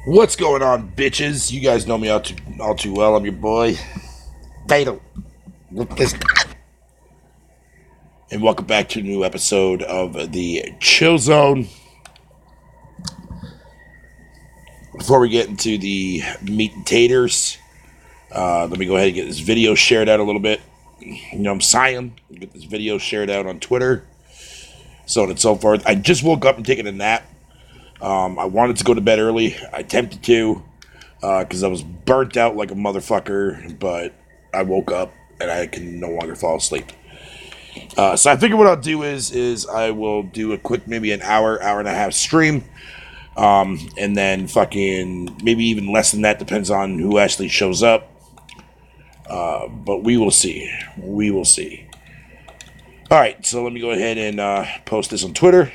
What's going on, bitches? You guys know me all too well. I'm your boy, Fatal. And welcome back to a new episode of the Chill Zone. Before we get into the meat and taters, let me go ahead and get this video shared out a little bit. You know, I'm saying, get this video shared out on Twitter, so on and so forth. I just woke up and taking a nap. I wanted to go to bed early. I attempted to, because I was burnt out like a motherfucker, but I woke up and I can no longer fall asleep. So I figured what I'll do is I will do a quick, maybe an hour and a half stream, and then fucking maybe even less than that, depends on who actually shows up. But we will see. We will see. All right, so let me go ahead and post this on Twitter.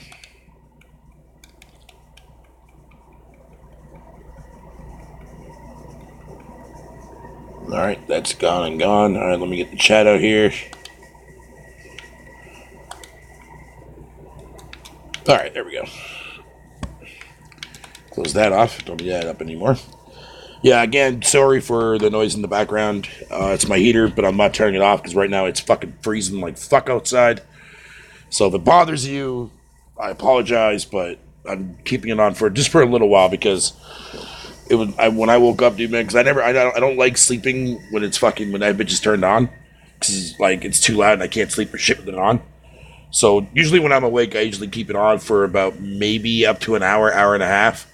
All right, that's gone and gone. All right, let me get the chat out here. All right, there we go. Close that off. Don't need that up anymore. Yeah, again, sorry for the noise in the background. It's my heater, but I'm not turning it off because right now it's fucking freezing like fuck outside. So if it bothers you, I apologize, but I'm keeping it on for just for a little while because it was when I woke up, dude, man. Because I don't like sleeping when it's fucking when that bitch is turned on because like it's too loud and I can't sleep for shit with it on. So usually when I'm awake, I usually keep it on for about maybe up to an hour and a half,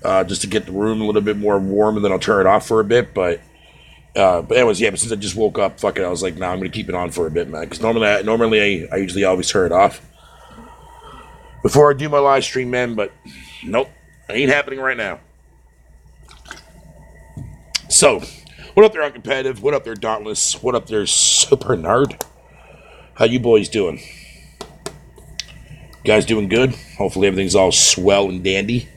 just to get the room a little bit more warm, and then I'll turn it off for a bit. But anyways, yeah. But since I just woke up, fuck it, I was like, nah, I'm gonna keep it on for a bit, man. Because normally I usually always turn it off before I do my live stream, man. But nope, ain't happening right now. So, what up there, Uncompetitive? What up there, Dauntless? What up there, Super Nerd? How you boys doing? Guys doing good? Hopefully everything's all swell and dandy.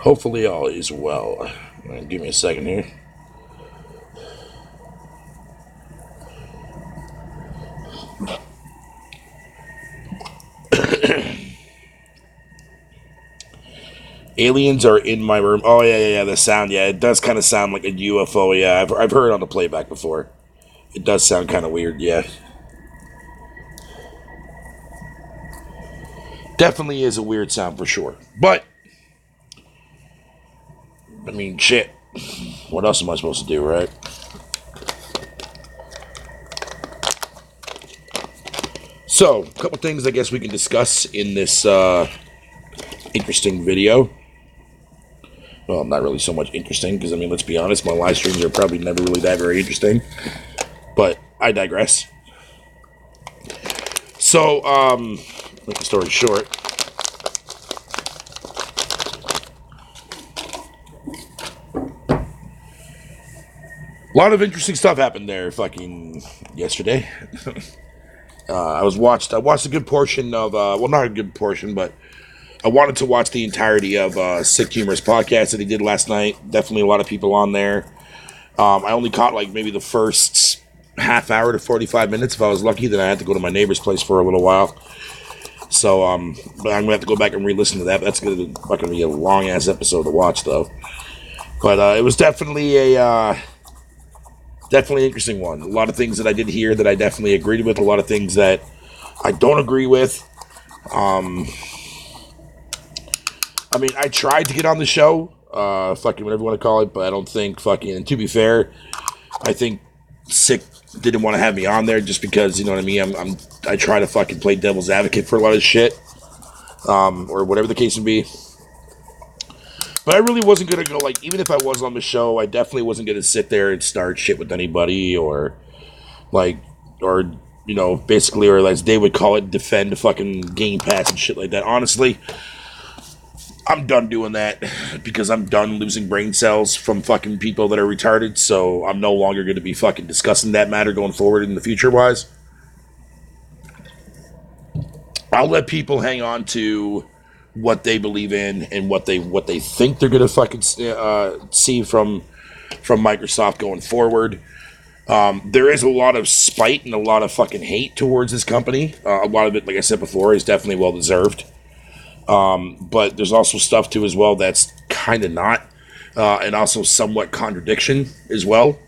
Hopefully all is well. Give me a second here. Aliens are in my room. Oh, yeah. The sound, yeah. It does kind of sound like a UFO. Yeah, I've heard it on the playback before. It does sound kind of weird, yeah. Definitely is a weird sound for sure. But, I mean, shit. What else am I supposed to do, right? So, a couple things I guess we can discuss in this interesting video. Well, not really so much interesting, because, I mean, let's be honest, my live streams are probably never really that very interesting. But I digress. So, make the story short. A lot of interesting stuff happened there fucking yesterday. I watched a good portion of, well, not a good portion, but I wanted to watch the entirety of Sick Humor's podcast that he did last night. Definitely a lot of people on there. I only caught like maybe the first half hour to 45 minutes if I was lucky. Then I had to go to my neighbor's place for a little while. So, but I'm going to have to go back and re-listen to that. That's going to be a long-ass episode to watch, though. But it was definitely definitely an interesting one. A lot of things that I did hear that I definitely agreed with. A lot of things that I don't agree with. I mean, I tried to get on the show, fucking whatever you want to call it, but I don't think fucking, and to be fair, I think Sick didn't want to have me on there just because, you know what I mean, I try to fucking play devil's advocate for a lot of shit, or whatever the case may be. But I really wasn't going to go, like, even if I was on the show, I definitely wasn't going to sit there and start shit with anybody, or, like, or, you know, basically, or as they would call it, defend the fucking Game Pass and shit like that. Honestly, I'm done doing that because I'm done losing brain cells from fucking people that are retarded, so I'm no longer going to be fucking discussing that matter going forward in the future-wise. I'll let people hang on to what they believe in and what they think they're going to fucking see from Microsoft going forward. There is a lot of spite and a lot of fucking hate towards this company. A lot of it, like I said before, is definitely well deserved. But there's also stuff too as well that's kind of not, and also somewhat contradiction as well.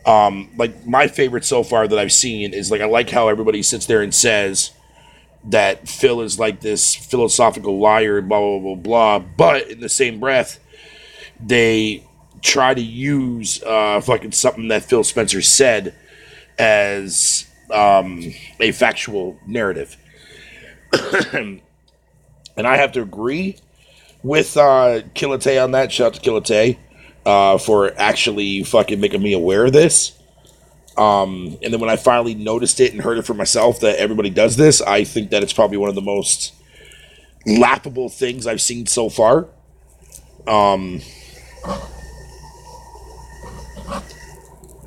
Like my favorite so far that I've seen is like I like how everybody sits there and says that Phil is like this philosophical liar, blah blah blah blah. But in the same breath, they try to use fucking something that Phil Spencer said as a factual narrative. And I have to agree with Kilate on that. Shout out to Kilate for actually fucking making me aware of this. And then when I finally noticed it and heard it for myself that everybody does this, I think that it's probably one of the most laughable things I've seen so far.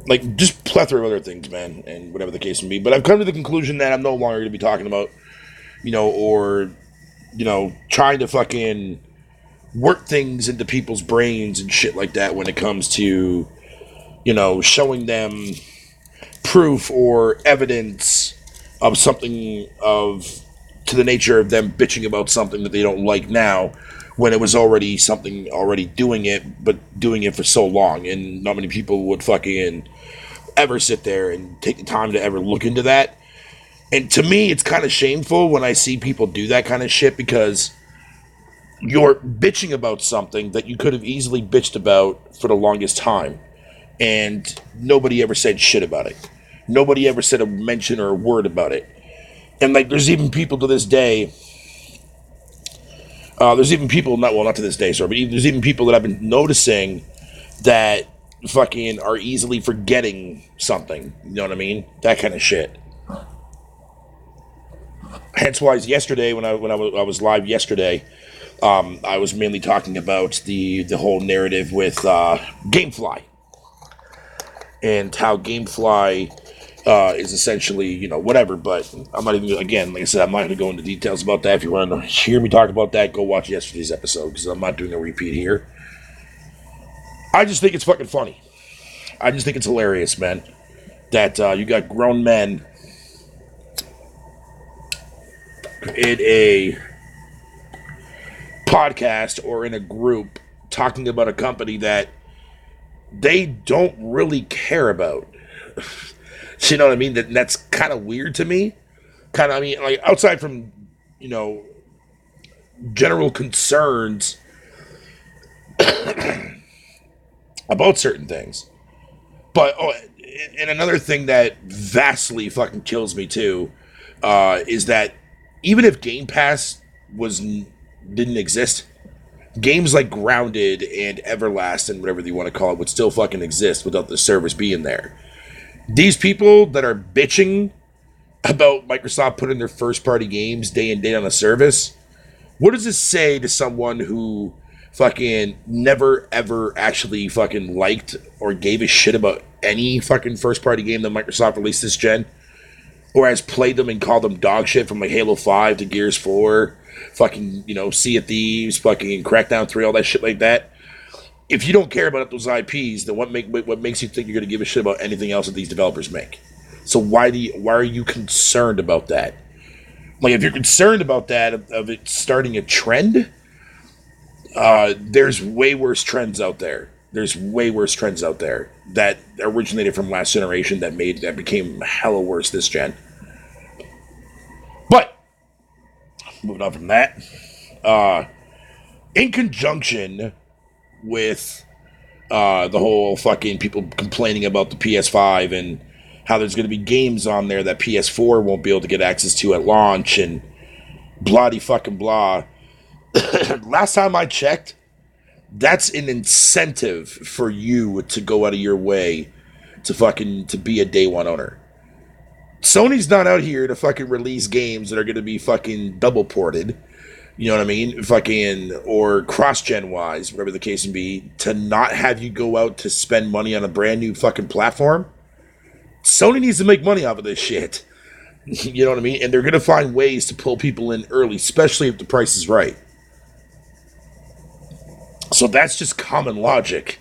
Like, just plethora of other things, man, and whatever the case may be. But I've come to the conclusion that I'm no longer going to be talking about, or, trying to fucking work things into people's brains and shit like that when it comes to, showing them proof or evidence of something to the nature of them bitching about something that they don't like now when it was already something already doing it, but doing it for so long. And not many people would fucking ever sit there and take the time to ever look into that. And to me, it's kind of shameful when I see people do that kind of shit because you're bitching about something that you could have easily bitched about for the longest time. And nobody ever said shit about it. Nobody ever said a mention or a word about it. And like, there's even people to this day. There's even people, not to this day, sorry, but there's even people that I've been noticing that fucking are easily forgetting something. You know what I mean? That kind of shit. Hence why yesterday, when I was live yesterday, I was mainly talking about the whole narrative with GameFly and how GameFly is essentially, whatever, but I'm not even, again, like I said, I'm not going to go into details about that. If you want to hear me talk about that, go watch yesterday's episode, because I'm not doing a repeat here. I just think it's fucking funny. I just think it's hilarious, man, that you got grown men in a podcast or in a group talking about a company that they don't really care about. You know what I mean? That's kind of weird to me. Like outside from, general concerns about certain things. But, and another thing that vastly fucking kills me too, is that even if Game Pass didn't exist, games like Grounded and Everlast and whatever you want to call it would still fucking exist without the service being there. These people that are bitching about Microsoft putting their first-party games day and day on a service, what does this say to someone who fucking never, ever actually fucking liked or gave a shit about any fucking first-party game that Microsoft released this gen? Or has played them and called them dog shit from like Halo 5 to Gears 4, fucking, Sea of Thieves, fucking Crackdown 3, all that shit like that? If you don't care about those IPs, then what makes you think you're going to give a shit about anything else that these developers make? So why are you concerned about that? Like, if you're concerned about that, of it starting a trend, there's way worse trends out there. There's way worse trends out there that originated from last generation that became hella worse this gen. But moving on from that, in conjunction with the whole fucking people complaining about the PS5 and how there's going to be games on there that PS4 won't be able to get access to at launch and bloody fucking blah. Last time I checked, that's an incentive for you to go out of your way to be a day one owner. Sony's not out here to fucking release games that are going to be fucking double ported. You know what I mean? Fucking, or cross-gen wise, whatever the case may be, to not have you go out to spend money on a brand new fucking platform. Sony needs to make money off of this shit. You know what I mean? And they're going to find ways to pull people in early, especially if the price is right. So that's just common logic.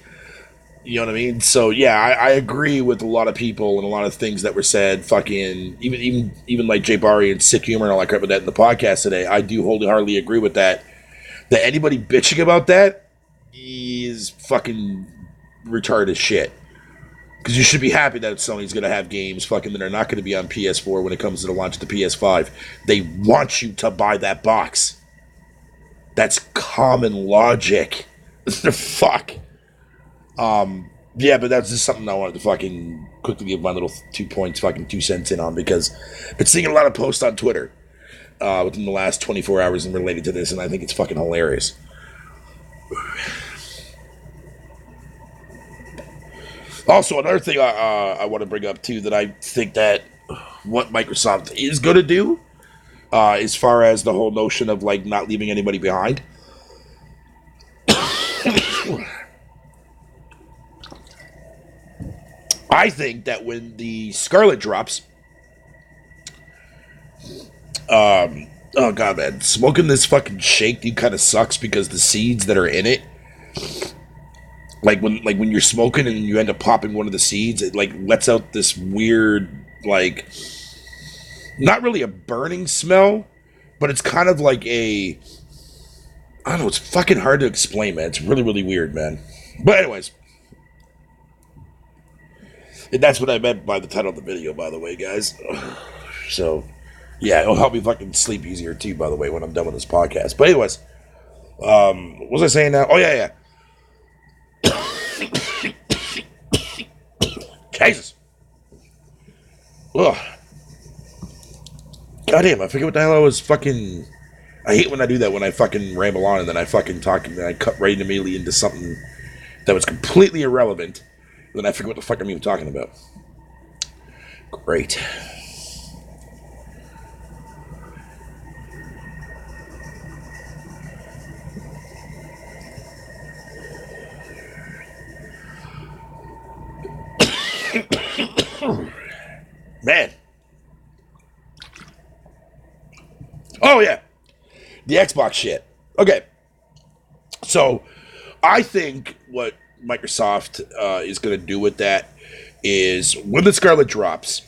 You know what I mean? So yeah, I agree with a lot of people and a lot of things that were said. Fucking even like Jay Barry and Sick Humor and all that crap with that in the podcast today. I do wholeheartedly agree with that. That anybody bitching about that is fucking retarded as shit. Because you should be happy that Sony's going to have games fucking that are not going to be on PS4 when it comes to the launch of the PS5. They want you to buy that box. That's common logic. Fuck. Yeah, but that's just something I wanted to fucking quickly give my little 2 points, fucking 2 cents in on, because I've been seeing a lot of posts on Twitter within the last 24 hours and related to this, and I think it's fucking hilarious. Also, another thing I want to bring up too, that I think that what Microsoft is going to do, as far as the whole notion of like not leaving anybody behind. I think that when the Scarlet drops, oh god, man, smoking this fucking shake dude kind of sucks because the seeds that are in it, like when you're smoking and you end up popping one of the seeds, it like lets out this weird, like, not really a burning smell, but it's kind of like a, I don't know, it's fucking hard to explain, man. It's really, really weird, man. But anyways, and that's what I meant by the title of the video, by the way, guys. So, yeah, it'll help me fucking sleep easier too, by the way, when I'm done with this podcast. But anyways, what was I saying now? Oh, yeah. Jesus. Ugh. Goddamn, I forget what the hell I was fucking... I hate when I do that, when I fucking ramble on and then I fucking talk and then I cut right immediately into something that was completely irrelevant. And then I forget what the fuck I'm even talking about. Great. Man. Oh, yeah. The Xbox shit. Okay. So, I think what Microsoft is going to do with that is when the Scarlet drops,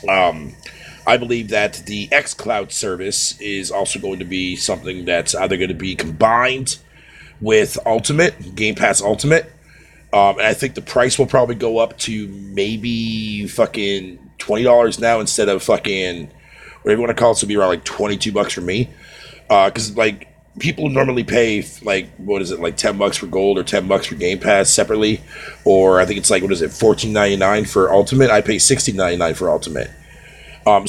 I believe that the xCloud service is also going to be something that's either going to be combined with Ultimate, Game Pass Ultimate, and I think the price will probably go up to maybe fucking $20 now instead of fucking whatever you want to call it. So it'll be around like $22 for me, because like people normally pay like what is it, like $10 for Gold or $10 for Game Pass separately, or I think it's like what is it, $14.99 for Ultimate. I pay $16.99 for Ultimate.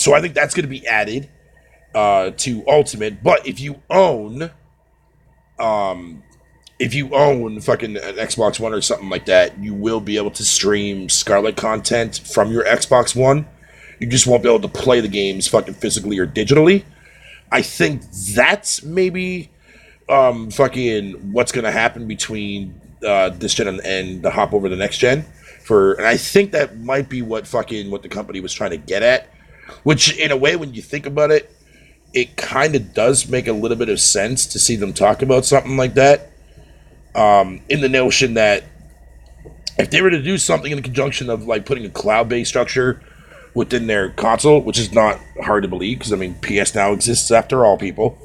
So I think that's going to be added to Ultimate. But if you own fucking an Xbox One or something like that, you will be able to stream Scarlet content from your Xbox One. You just won't be able to play the games fucking physically or digitally. I think that's maybe fucking what's going to happen between this gen and the hop over the next gen. And I think that might be what the company was trying to get at. Which, in a way, when you think about it, it kind of does make a little bit of sense to see them talk about something like that. In the notion that if they were to do something in conjunction of like putting a cloud-based structure within their console, which is not hard to believe because I mean PS Now exists after all, people.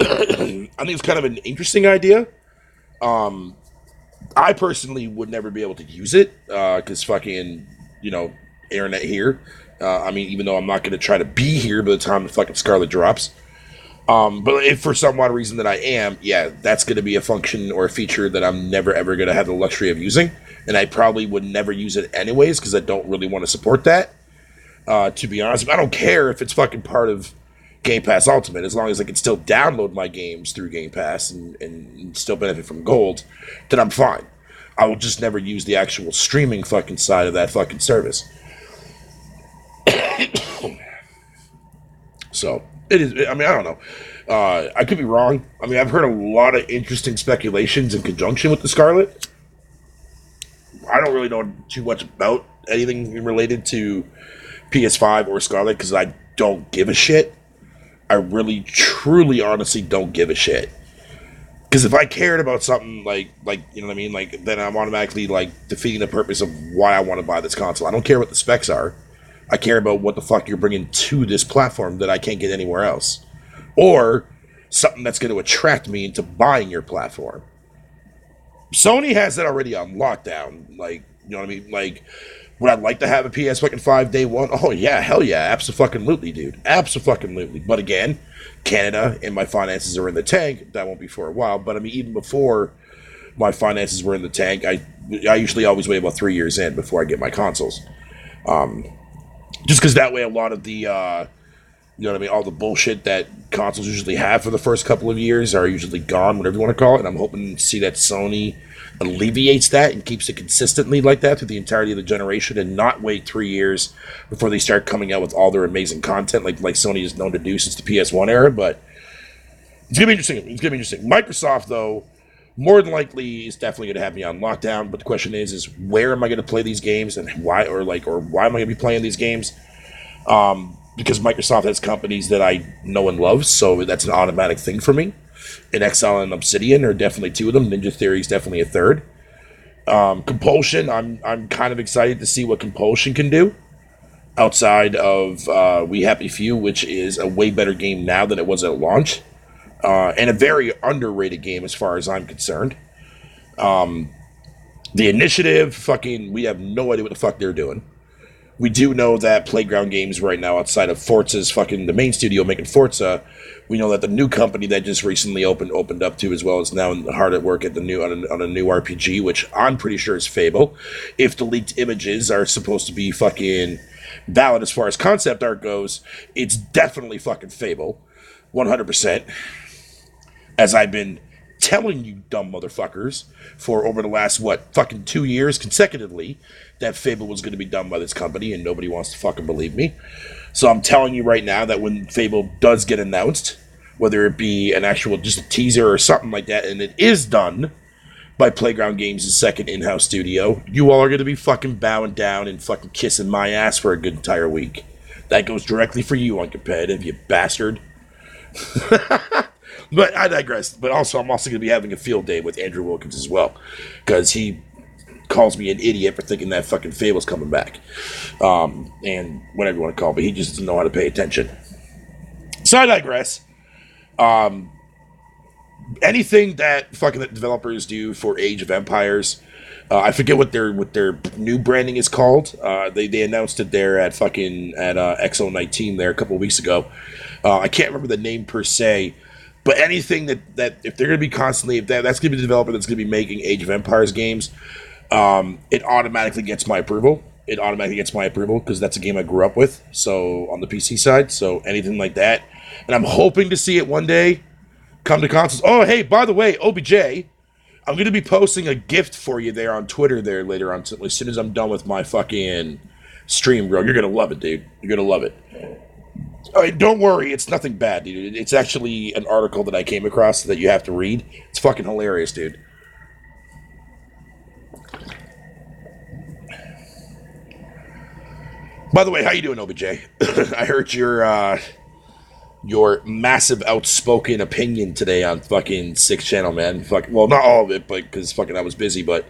I think it's kind of an interesting idea. I personally would never be able to use it because fucking internet here. I mean, even though I'm not going to try to be here by the time the fucking Scarlet drops. But if for some odd reason that I am, yeah, that's going to be a function or a feature that I'm never ever going to have the luxury of using. And I probably would never use it anyways because I don't really want to support that. To be honest, I don't care if it's fucking part of Game Pass Ultimate as long as I can still download my games through Game Pass and still benefit from Gold, then I'm fine. I will just never use the actual streaming fucking side of that fucking service. So, it is, I mean, I don't know. I could be wrong. I mean, I've heard a lot of interesting speculations in conjunction with the Scarlet. I don't really know too much about anything related to PS5 or Scarlet because I don't give a shit. I really, truly, honestly don't give a shit. Because if I cared about something like you know what I mean, like then I'm automatically like defeating the purpose of why I want to buy this console. I don't care what the specs are. I care about what the fuck you're bringing to this platform that I can't get anywhere else, or something that's going to attract me into buying your platform. Sony has that already on lockdown. Like, you know what I mean? Like, would I like to have a PS fucking 5 day one? Oh yeah, hell yeah, absolutely, dude, absolutely. But again, Canada and my finances are in the tank. That won't be for a while. But I mean, even before my finances were in the tank, I usually always wait about 3 years in before I get my consoles. Just because that way, a lot of the you know what I mean, all the bullshit that consoles usually have for the first couple of years are usually gone, whatever you want to call it. And I'm hoping to see that Sony alleviates that and keeps it consistently like that through the entirety of the generation, and not wait 3 years before they start coming out with all their amazing content like Sony is known to do since the PS1 era. But it's gonna be interesting. It's gonna be interesting. Microsoft, though, more than likely is definitely gonna have me on lockdown. But the question is where am I gonna play these games, and why, or why am I gonna be playing these games? Because Microsoft has companies that I know and love, so that's an automatic thing for me. And Exile and Obsidian are definitely two of them. Ninja Theory is definitely a third. Compulsion, I'm kind of excited to see what Compulsion can do outside of We Happy Few, which is a way better game now than it was at launch, and a very underrated game as far as I'm concerned. The Initiative, fucking, we have no idea what the fuck they're doing. We do know that Playground Games right now, outside of Forza's fucking the main studio making Forza, we know that the new company that just recently opened up to, as well as now hard at work at the new on a new RPG, which I'm pretty sure is Fable. If the leaked images are supposed to be fucking valid as far as concept art goes, it's definitely fucking Fable, 100%. As I've been telling you dumb motherfuckers for over the last, fucking 2 years consecutively, that Fable was going to be done by this company, and nobody wants to fucking believe me. So I'm telling you right now that when Fable does get announced, whether it be an actual, just a teaser or something like that, and it is done by Playground Games' second in-house studio, you all are going to be fucking bowing down and fucking kissing my ass for a good entire week. That goes directly for you, Uncompetitive, you bastard. But I digress. But also, I'm also going to be having a field day with Andrew Wilkins as well, because he calls me an idiot for thinking that fucking Fable's coming back, and whatever you want to call it, but he just doesn't know how to pay attention. So I digress. Anything that fucking developers do for Age of Empires, I forget what their new branding is called. They announced it there at XO19 there a couple of weeks ago. I can't remember the name per se. But anything that if they're going to be constantly, if that's going to be the developer that's going to be making Age of Empires games, it automatically gets my approval. It automatically gets my approval because that's a game I grew up with. So on the PC side, so anything like that, and I'm hoping to see it one day come to consoles. Oh, hey, by the way, OBJ, I'm going to be posting a gift for you there on Twitter there later on, as soon as I'm done with my fucking stream, bro. You're going to love it, dude. You're going to love it. All right, don't worry, it's nothing bad, dude. It's actually an article that I came across that you have to read. It's fucking hilarious, dude. By the way, how you doing, OBJ? I heard your massive outspoken opinion today on fucking Six Channel, man. Well, not all of it, but because fucking I was busy, but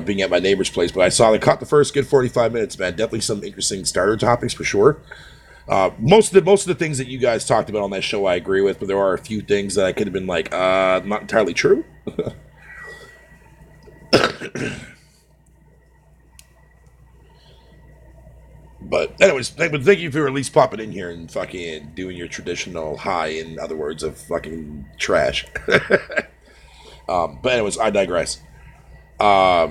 being at my neighbor's place. But I saw they caught the first good 45 minutes, man. Definitely some interesting starter topics for sure. Most of the things that you guys talked about on that show I agree with, but there are a few things that I could have been like, not entirely true. But anyways, thank you for at least popping in here and fucking doing your traditional hi, in other words, of fucking trash. But anyways, I digress. As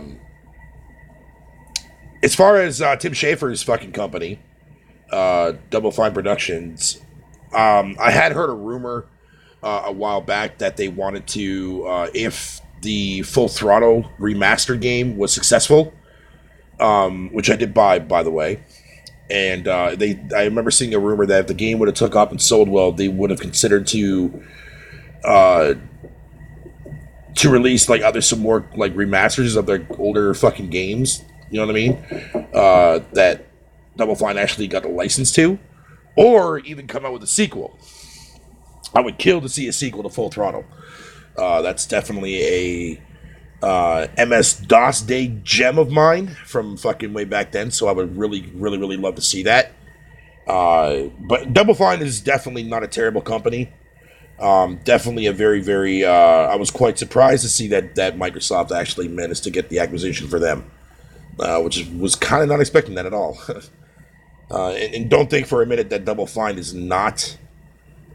far as Tim Schafer's fucking company, Double Fine Productions, I had heard a rumor a while back that they wanted to, if the Full Throttle remastered game was successful, which I did buy, by the way. And I remember seeing a rumor that if the game would have took up and sold well, they would have considered to release like some more like remasters of their older fucking games. You know what I mean? That Double Fine actually got the license to, or even come out with a sequel. I would kill to see a sequel to Full Throttle. That's definitely a MS DOS Day gem of mine from fucking way back then. So I would really, really, really love to see that. But Double Fine is definitely not a terrible company. Definitely a very, very. I was quite surprised to see that Microsoft actually managed to get the acquisition for them, which was kind of not expecting that at all. And don't think for a minute that Double Fine is not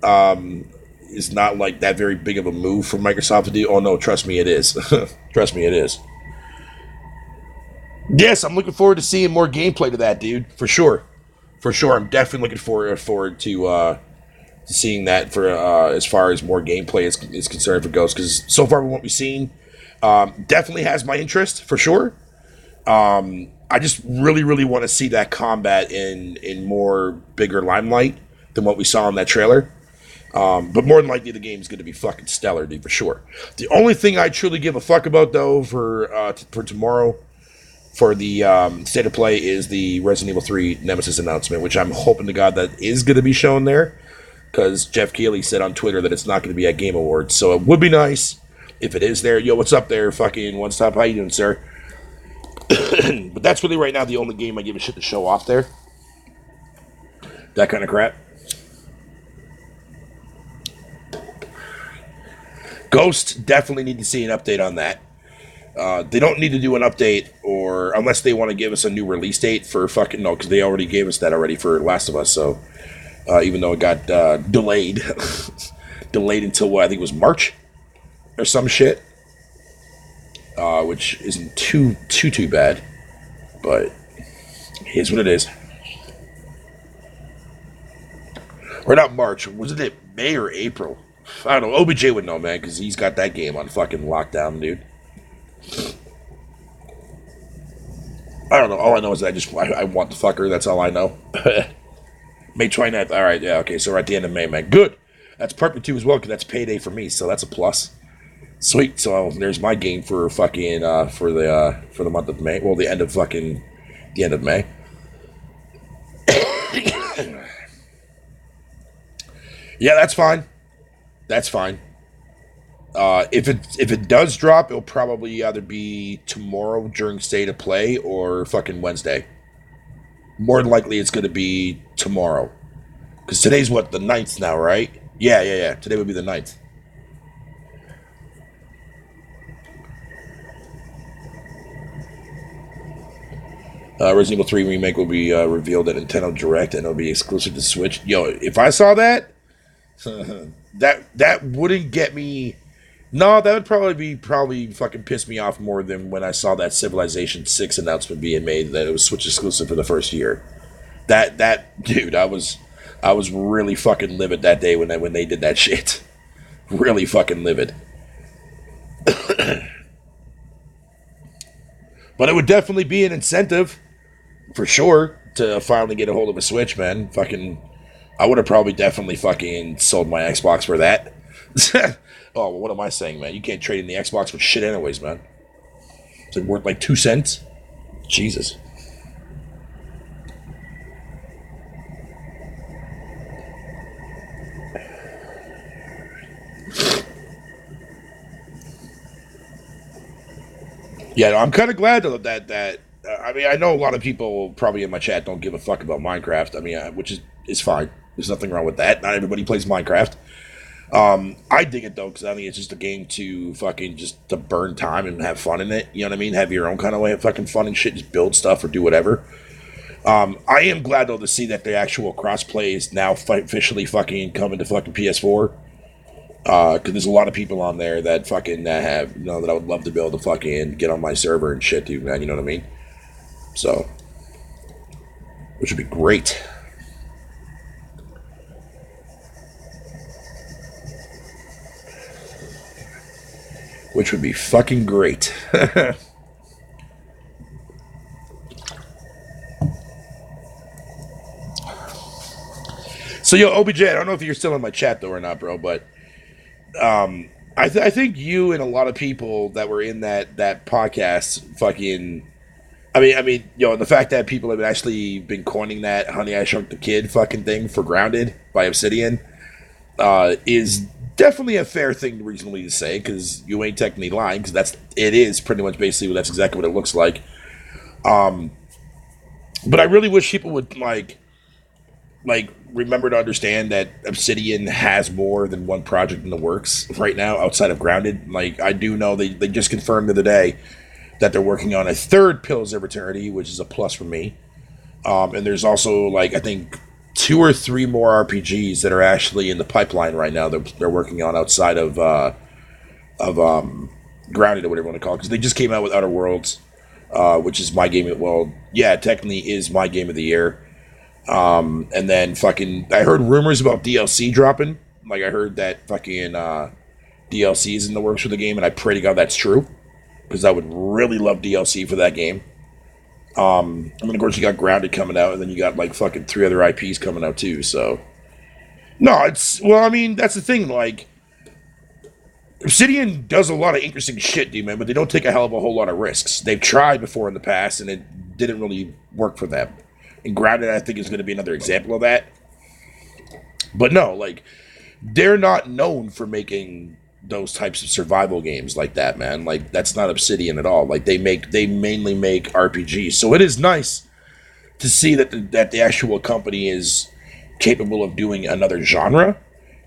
like that very big of a move for Microsoft to do. Oh no, trust me, it is. Trust me, it is. Yes, I'm looking forward to seeing more gameplay to that, dude. For sure, for sure. I'm definitely looking forward to seeing that for as far as more gameplay is concerned if it goes. Because so far, what we've seen definitely has my interest for sure. I just really, really want to see that combat in more bigger limelight than what we saw in that trailer. But more than likely, the game's going to be fucking stellar, dude, for sure. The only thing I truly give a fuck about, though, for tomorrow, for the state of play, is the Resident Evil 3 Nemesis announcement, which I'm hoping to God that is going to be shown there, because Jeff Keighley said on Twitter that it's not going to be at Game Awards. So it would be nice if it is there. Yo, what's up there, fucking One Stop? How you doing, sir? But that's really right now the only game I give a shit to show off there. That kind of crap. Ghost, definitely need to see an update on that. They don't need to do an update, or unless they want to give us a new release date for fucking no, because they already gave us that already for Last of Us. So even though it got delayed, delayed until what I think it was March or some shit, which isn't too bad, but here's what it is. Or not March, wasn't it May or April? I don't know. OBJ would know, man, because he's got that game on fucking lockdown, dude. I don't know. All I know is that I want the fucker. That's all I know. May 29th. All right. Yeah. Okay. So we're at the end of May, man. Good. That's perfect too as well, because that's payday for me. So that's a plus. Sweet. So there's my game for fucking for the month of May. Well, the end of May. Yeah, that's fine. That's fine. If it does drop, it'll probably either be tomorrow during State of Play or fucking Wednesday. More than likely, it's going to be tomorrow. Because today's what, the 9th now, right? Yeah. Today would be the 9th. Resident Evil 3 Remake will be revealed at Nintendo Direct, and it'll be exclusive to Switch. Yo, if I saw that, that wouldn't get me. No, that would probably fucking piss me off more than when I saw that Civilization 6 announcement being made that it was Switch exclusive for the first year. That dude, I was really fucking livid that day when they did that shit. Really fucking livid. But it would definitely be an incentive, for sure, to finally get a hold of a Switch, man. Fucking, I would have probably definitely fucking sold my Xbox for that. Oh, well, what am I saying, man? You can't trade in the Xbox for shit anyways, man. It's like worth like 2 cents? Jesus. Yeah, no, I'm kind of glad though that I mean, I know a lot of people probably in my chat don't give a fuck about Minecraft. I mean, which is fine. There's nothing wrong with that. Not everybody plays Minecraft. I dig it though, because I think it's just a game to fucking just to burn time and have fun in it. You know what I mean? Have your own kind of way of fucking fun and shit. Just build stuff or do whatever. I am glad though to see that the actual crossplay is now officially fucking coming to fucking PS4. Because there's a lot of people on there that fucking have, that I would love to be able to fucking get on my server and shit, dude, man. You know what I mean? So, which would be great. Which would be fucking great. So, yo, OBJ, I don't know if you're still in my chat, though, or not, bro, but I think you and a lot of people that were in that podcast fucking... I mean, the fact that people have actually been coining that Honey, I Shrunk the Kid fucking thing for Grounded by Obsidian is definitely a fair thing reasonably to say, because you ain't technically lying, because it is pretty much basically that's exactly what it looks like. Um, but I really wish people would remember to understand that Obsidian has more than one project in the works right now outside of Grounded. Like, I do know they just confirmed the other day that they're working on a third Pillars of Eternity, which is a plus for me. And there's also, like, I think 2 or 3 more RPGs that are actually in the pipeline right now that they're working on outside of Grounded or whatever you want to call it, because they just came out with Outer Worlds, which is my game. Well, yeah, technically is my game of the year. And then fucking, I heard rumors about DLC dropping. Like, I heard that fucking DLC is in the works for the game, and I pray to God that's true, because I would really love DLC for that game. And then of course you got Grounded coming out, and then you got like fucking 3 other IPs coming out too. So, no, I mean, that's the thing. Like, Obsidian does a lot of interesting shit, dude, man, but they don't take a hell of a whole lot of risks. They've tried before in the past, and it didn't really work for them. And Grounded, I think, is going to be another example of that. But no, like, they're not known for making those types of survival games like that, man. Like, that's not Obsidian at all. Like, they mainly make RPGs. So it is nice to see that the actual company is capable of doing another genre.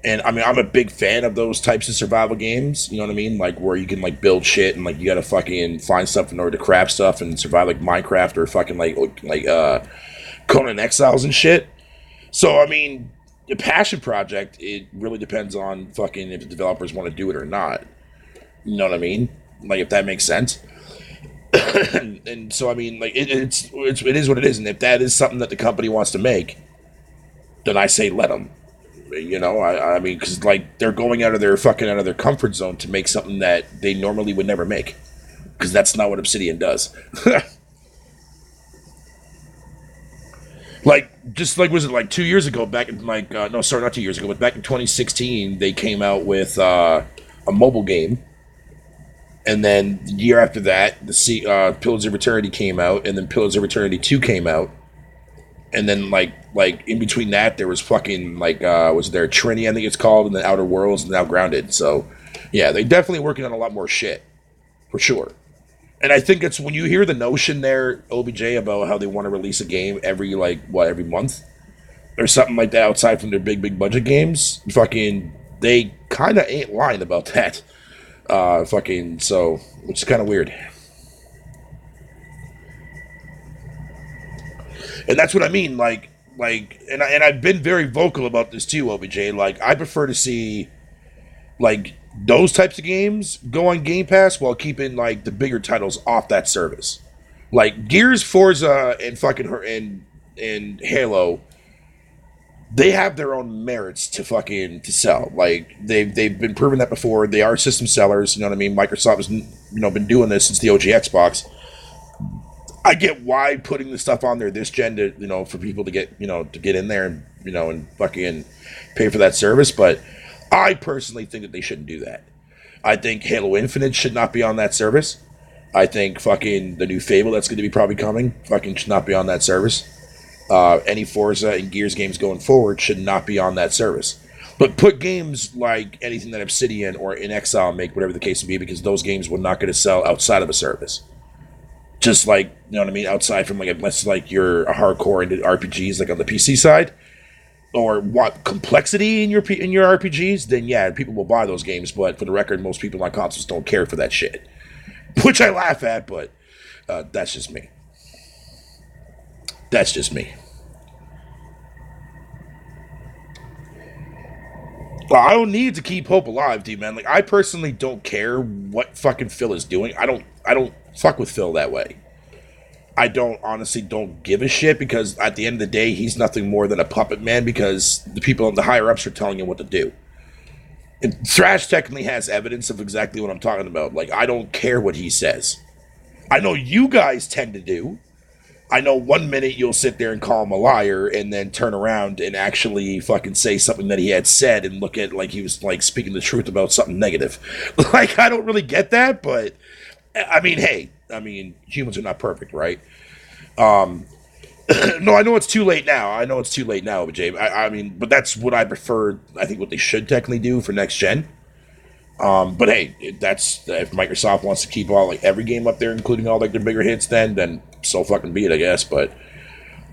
And I mean, I'm a big fan of those types of survival games. You know what I mean? Like, where you can like build shit and like you gotta fucking find stuff in order to craft stuff and survive, like Minecraft or fucking like Conan Exiles and shit. So I mean, the passion project, it really depends on fucking if the developers want to do it or not. You know what I mean? Like, if that makes sense. and so I mean, like it is what it is. And if that is something that the company wants to make, then I say let them. You know, I mean, because like they're going out of their comfort zone to make something that they normally would never make, because that's not what Obsidian does. Like, just like, was it like 2 years ago? Back in like no, sorry, not 2 years ago, but back in 2016, they came out with a mobile game, and then the year after that, the Pillars of Eternity came out, and then Pillars of Eternity 2 came out. And then, like in between that, there was fucking, like, was there Trinity, I think it's called, and then Outer Worlds, and now Grounded. So, yeah, they definitely working on a lot more shit, for sure. And I think it's when you hear the notion there, OBJ, about how they want to release a game every, like, every month? Or something like that outside from their big budget games. Fucking, they kind of ain't lying about that. So, which is kind of weird. And that's what I mean, and I've been very vocal about this too, OBJ. Like, I prefer to see, like, those types of games go on Game Pass while keeping, like, the bigger titles off that service. Like, Gears, Forza, and fucking and Halo, they have their own merits to sell. Like, they've been proven that before. They are system sellers. You know what I mean? Microsoft has been doing this since the OG Xbox. I get why putting the stuff on there this gen to, for people to get, to get in there and, and fucking pay for that service. But I personally think that they shouldn't do that. I think Halo Infinite should not be on that service. I think fucking the new Fable that's going to be probably coming fucking should not be on that service. Any Forza and Gears games going forward should not be on that service. But put games like anything that Obsidian or In Exile make, whatever the case may be, because those games were not going to sell outside of a service. Just like, you know what I mean, outside from, like, unless, like, you're a hardcore into RPGs, like, on the PC side, or want complexity in your RPGs, then yeah, people will buy those games. But for the record, most people on consoles don't care for that shit, which I laugh at. But that's just me. That's just me. Well, I don't need to keep hope alive, dude, man. Like, I personally don't care what fucking Phil is doing. I don't fuck with Phil that way. I honestly don't give a shit, because at the end of the day, he's nothing more than a puppet man, because the people in the higher ups are telling him what to do. And Thrash technically has evidence of exactly what I'm talking about. Like, I don't care what he says. I know you guys tend to do. I know 1 minute you'll sit there and call him a liar, and then turn around and actually fucking say something that he had said and look at like he was, like, speaking the truth about something negative. Like, I don't really get that, but I mean, hey, humans are not perfect, right? No, I know it's too late now. I know it's too late now, Jay. I mean, but that's what I prefer. I think what they should technically do for next gen. But hey, that's if Microsoft wants to keep all like every game up there, including all like their bigger hits, then so fucking be it, I guess. But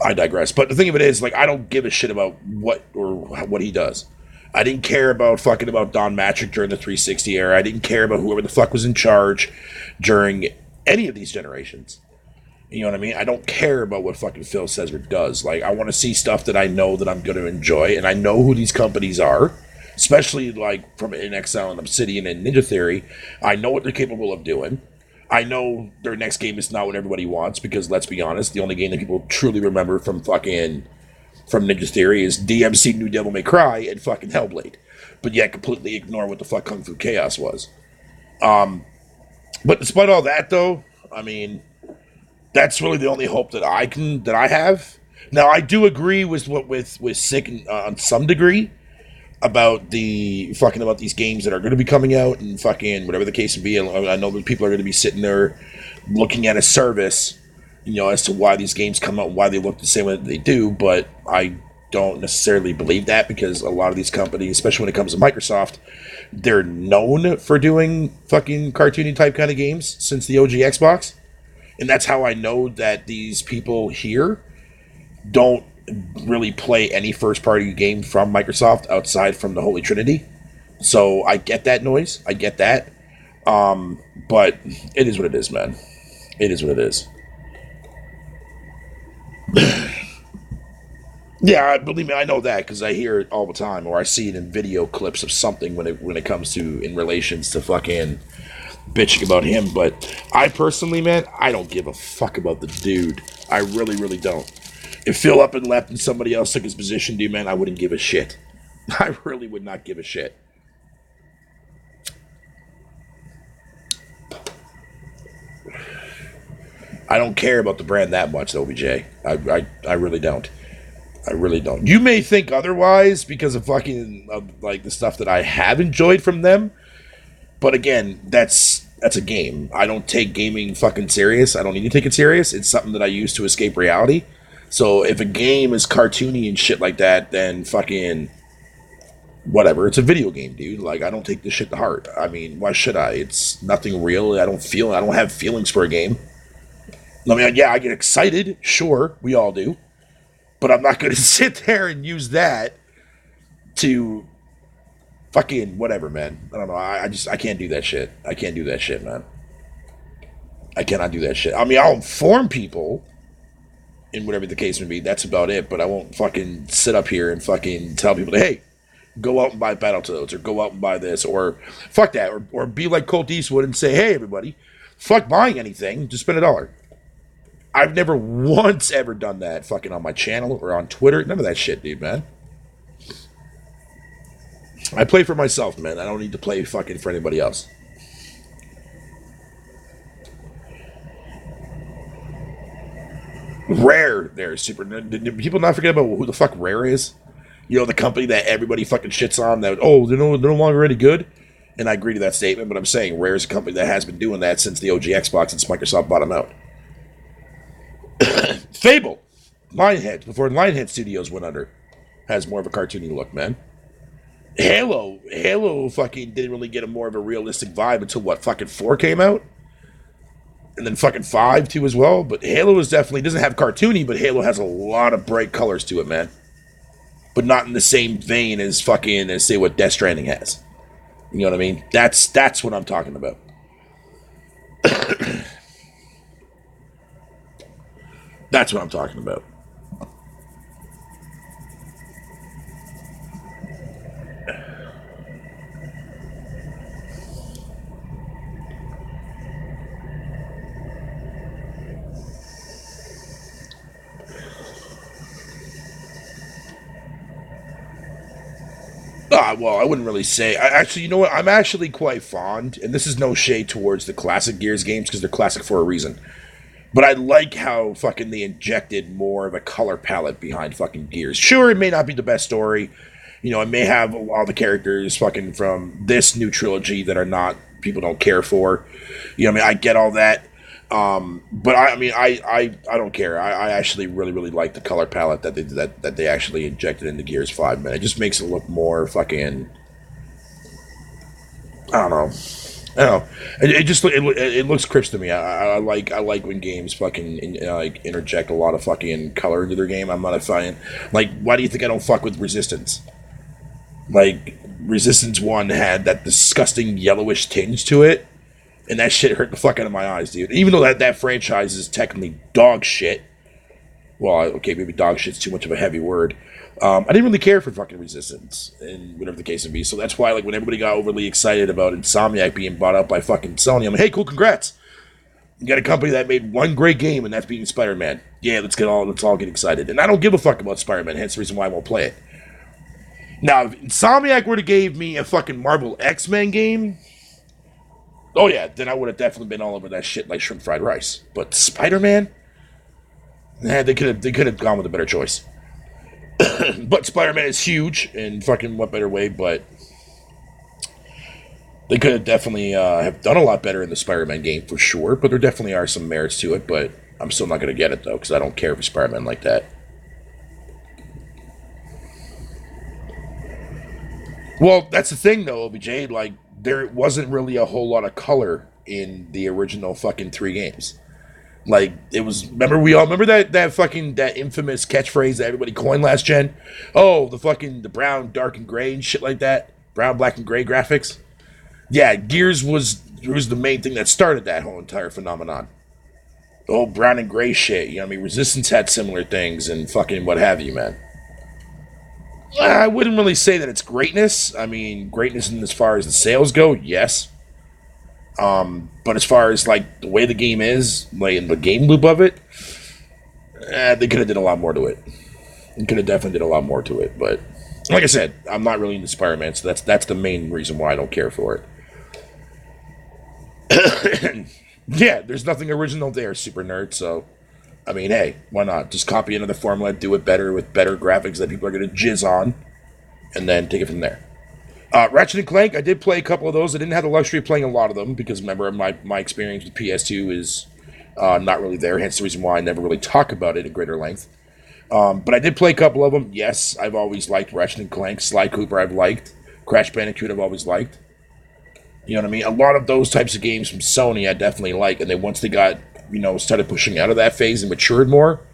I digress. But the thing of it is, like, I don't give a shit about what he does. I didn't care about fucking about Don Matrick during the 360 era. I didn't care about whoever the fuck was in charge during any of these generations. You know what I mean? I don't care about what fucking Phil says or does. Like, I want to see stuff that I know that I'm going to enjoy, and I know who these companies are, especially like from inXile and Obsidian and Ninja Theory. I know what they're capable of doing. I know their next game is not what everybody wants because let's be honest, the only game that people truly remember from Ninja Theory is DMC New Devil May Cry and fucking Hellblade, but yet completely ignore what the fuck Kung Fu Chaos was. But despite all that, though, I mean, that's really the only hope that I have. Now, I do agree with Sick on some degree about about these games that are going to be coming out and fucking whatever the case may be. I know that people are going to be sitting there looking at a service, as to why these games come out and why they look the same way that they do. But I don't necessarily believe that because a lot of these companies, especially when it comes to Microsoft, they're known for doing fucking cartoony type kind of games since the OG Xbox. And that's how I know that these people here don't really play any first-party game from Microsoft outside from the Holy Trinity. So I get that noise. I get that. But it is what it is, man. It is what it is. Yeah, believe me, I know that because I hear it all the time, or I see it in video clips of something when it comes to in relations to fucking bitching about him. But I personally, man, I don't give a fuck about the dude. I really, really don't. If Phil up and left and somebody else took his position, dude, man, I wouldn't give a shit. I really would not give a shit. I don't care about the brand that much, OBJ. I really don't. I really don't. You may think otherwise because of fucking like the stuff that I have enjoyed from them, but again, that's a game. I don't take gaming fucking serious. I don't need to take it serious. It's something that I use to escape reality. So if a game is cartoony and shit like that, then fucking whatever. It's a video game, dude. Like, I don't take this shit to heart. I mean, why should I? It's nothing real. I don't have feelings for a game. I mean, yeah, I get excited. Sure, we all do. But I'm not going to sit there and use that to fucking whatever, man. I don't know. I can't do that shit. I can't do that shit, man. I cannot do that shit. I mean, I'll inform people in whatever the case may be. That's about it. But I won't fucking sit up here and fucking tell people, hey, go out and buy Battletoads or go out and buy this or fuck that. Or be like Colt Eastwood and say, hey, everybody, fuck buying anything. Just spend $1. I've never once ever done that fucking on my channel or on Twitter. None of that shit, dude, man. I play for myself, man. I don't need to play fucking for anybody else. Rare there, super. Did people not forget about who the fuck Rare is? The company that everybody fucking shits on that, they're no longer any good. And I agree to that statement, but I'm saying Rare is a company that has been doing that since the OG Xbox, since Microsoft bought them out. Fable, Lionhead, before Lionhead Studios went under, has more of a cartoony look, man. Halo fucking didn't really get a more of a realistic vibe until fucking 4 came out? And then fucking 5 too as well, but Halo doesn't have cartoony, but Halo has a lot of bright colors to it, man. But not in the same vein as say what Death Stranding has. You know what I mean? That's what I'm talking about. That's what I'm talking about. Well, I wouldn't really say. Actually, you know what? I'm actually quite fond, and this is no shade towards the classic Gears games because they're classic for a reason. But I like how fucking they injected more of a color palette behind fucking Gears. Sure, it may not be the best story. It may have all the characters fucking from this new trilogy that are not, people don't care for. I mean, I get all that. But I mean, I don't care. I actually really like the color palette that they actually injected into Gears 5. Man, it just makes it look more fucking. I don't know. I don't know. It just it looks crisp to me. I like when games fucking like interject a lot of fucking color into their game. I'm not a fan. Like, why do you think I don't fuck with Resistance? Like, Resistance 1 had that disgusting yellowish tinge to it, and that shit hurt the fuck out of my eyes, dude. Even though that franchise is technically dog shit. Well, okay, maybe dog shit's too much of a heavy word. I didn't really care for fucking Resistance, and whatever the case may be. So that's why, like, when everybody got overly excited about Insomniac being bought out by fucking Sony, I'm like, hey, cool, congrats. You got a company that made one great game, and that's being Spider-Man. Yeah, let's all get excited. And I don't give a fuck about Spider-Man, hence the reason why I won't play it. Now, if Insomniac would have gave me a fucking Marvel X-Men game, oh yeah, then I would have definitely been all over that shit like shrimp fried rice. But Spider-Man, they could have gone with a better choice. But Spider-Man is huge, and fucking what better way? But they could have definitely have done a lot better in the Spider-Man game for sure. But there definitely are some merits to it. But I'm still not going to get it though, because I don't care for Spider-Man like that. Well, that's the thing though, OBJ. Like, there wasn't really a whole lot of color in the original fucking 3 games. Like, it was. Remember, we all remember that infamous catchphrase that everybody coined last gen. Oh, the brown, dark, and gray and shit like that. Brown, black, and gray graphics. Yeah, Gears was the main thing that started that whole entire phenomenon. The whole brown and gray shit. You know what I mean? Resistance had similar things and fucking what have you, man. I wouldn't really say that it's greatness. I mean, greatness in as far as the sales go, yes. But as far as like the way the game is, like in the game loop of it, they could have did a lot more to it. They could have definitely did a lot more to it. But like I said, I'm not really into Spider-Man, so that's the main reason why I don't care for it. Yeah, there's nothing original there, super nerd. So I mean, hey, why not? Just copy another formula, do it better with better graphics that people are going to jizz on, and then take it from there. Ratchet and Clank, I did play a couple of those. I didn't have the luxury of playing a lot of them because remember my experience with PS2 is not really there. Hence the reason why I never really talk about it at greater length. But I did play a couple of them. Yes, I've always liked Ratchet and Clank. Sly Cooper I've liked. Crash Bandicoot I've always liked. You know what I mean? A lot of those types of games from Sony I definitely like. And then once they got, started pushing out of that phase and matured more,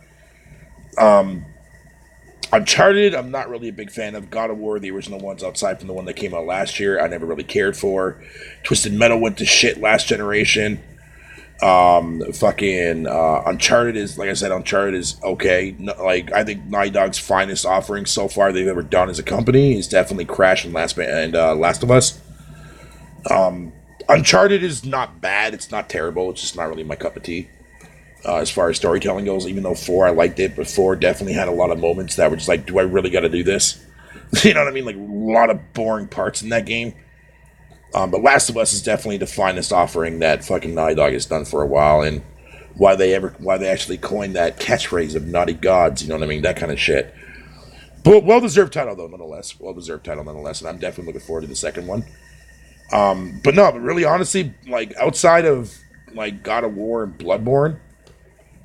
Uncharted, I'm not really a big fan of. God of War, the original ones, outside from the one that came out last year, I never really cared for. Twisted Metal went to shit last generation. Uncharted is, like I said, Uncharted is okay. No, like, I think Naughty Dog's finest offering so far they've ever done as a company is definitely Crash and Last of Us. Uncharted is not bad. It's not terrible. It's just not really my cup of tea. As far as storytelling goes, even though 4 I liked it, but 4 definitely had a lot of moments that were just like, do I really got to do this? You know what I mean? Like, a lot of boring parts in that game. But Last of Us is definitely the finest offering that fucking Naughty Dog has done for a while, and why they actually coined that catchphrase of Naughty Gods, you know what I mean? That kind of shit. But well-deserved title, though, nonetheless. Well-deserved title, nonetheless, and I'm definitely looking forward to the second one. But really, honestly, like, outside of, like, God of War and Bloodborne,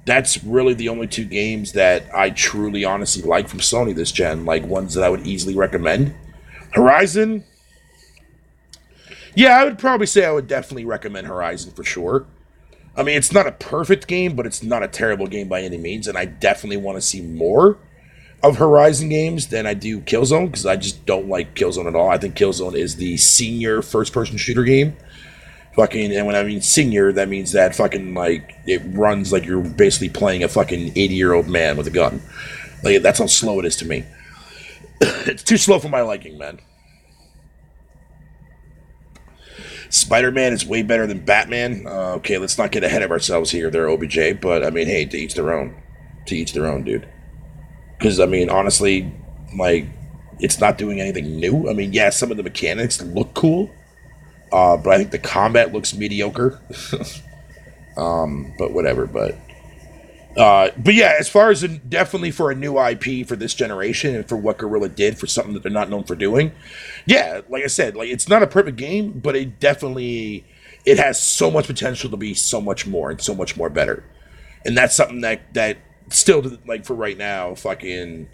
that's really the only 2 games that I truly, honestly like from Sony this gen, like, ones that I would easily recommend. Horizon, yeah, I would probably say I would definitely recommend Horizon for sure. I mean, it's not a perfect game, but it's not a terrible game by any means, and I definitely want to see more of Horizon games than I do Killzone, because I just don't like Killzone at all. I think Killzone is the senior first-person shooter game. Fucking, and when I mean senior, that means that fucking, like, it runs like you're basically playing a fucking 80-year-old man with a gun. Like, that's how slow it is to me. It's too slow for my liking, man. Spider-Man is way better than Batman. Okay, let's not get ahead of ourselves here, there, OBJ. But I mean, hey, to each their own. To each their own, dude. Because I mean, honestly, like, it's not doing anything new. I mean, yeah, some of the mechanics look cool, but I think the combat looks mediocre. But whatever. But yeah, as far as definitely for a new IP for this generation and for what Guerrilla did for something that they're not known for doing, yeah, like I said, like, it's not a perfect game, but it definitely it has so much potential to be so much more and so much more better. And that's something that still, like, for right now, fucking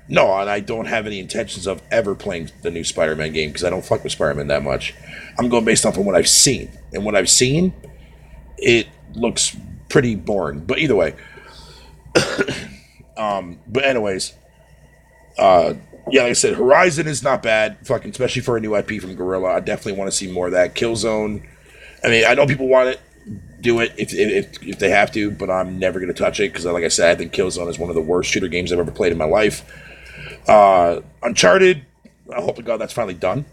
no, and I don't have any intentions of ever playing the new Spider-Man game because I don't fuck with Spider-Man that much. I'm going based off of what I've seen, and what I've seen, it looks pretty boring. But either way, but anyways, yeah, like I said, Horizon is not bad, fucking, especially for a new IP from Guerrilla. I definitely want to see more of that. Killzone, I mean, I know people want it, do it if they have to, but I'm never gonna touch it because, like I said, I think Killzone is one of the worst shooter games I've ever played in my life. Uncharted, I hope to God that's finally done.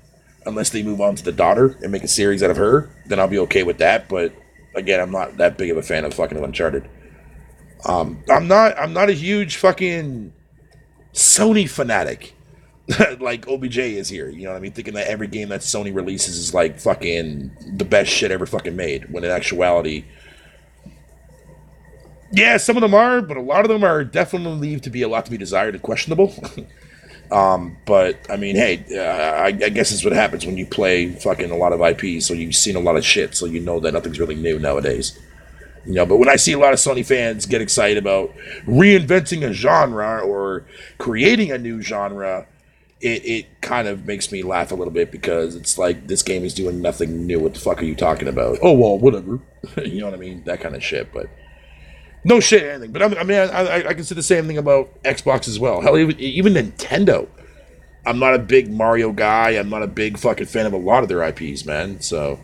Unless they move on to the daughter and make a series out of her, then I'll be okay with that. But again, I'm not that big of a fan of fucking Uncharted. I'm not a huge fucking Sony fanatic like OBJ is here. You know what I mean? Thinking that every game that Sony releases is like fucking the best shit ever fucking made. When in actuality, yeah, some of them are, but a lot of them are definitely leave to be a lot to be desired and questionable. But I mean, hey, I guess it's what happens when you play fucking a lot of IPs. So you've seen a lot of shit, so you know that nothing's really new nowadays. You know, but when I see a lot of Sony fans get excited about reinventing a genre or creating a new genre, it kind of makes me laugh a little bit because it's like this game is doing nothing new. What the fuck are you talking about? Oh well, whatever. You know what I mean? That kind of shit. But no shit, anything. But I can say the same thing about Xbox as well. Hell, even Nintendo. I'm not a big Mario guy. I'm not a big fucking fan of a lot of their IPs, man. So.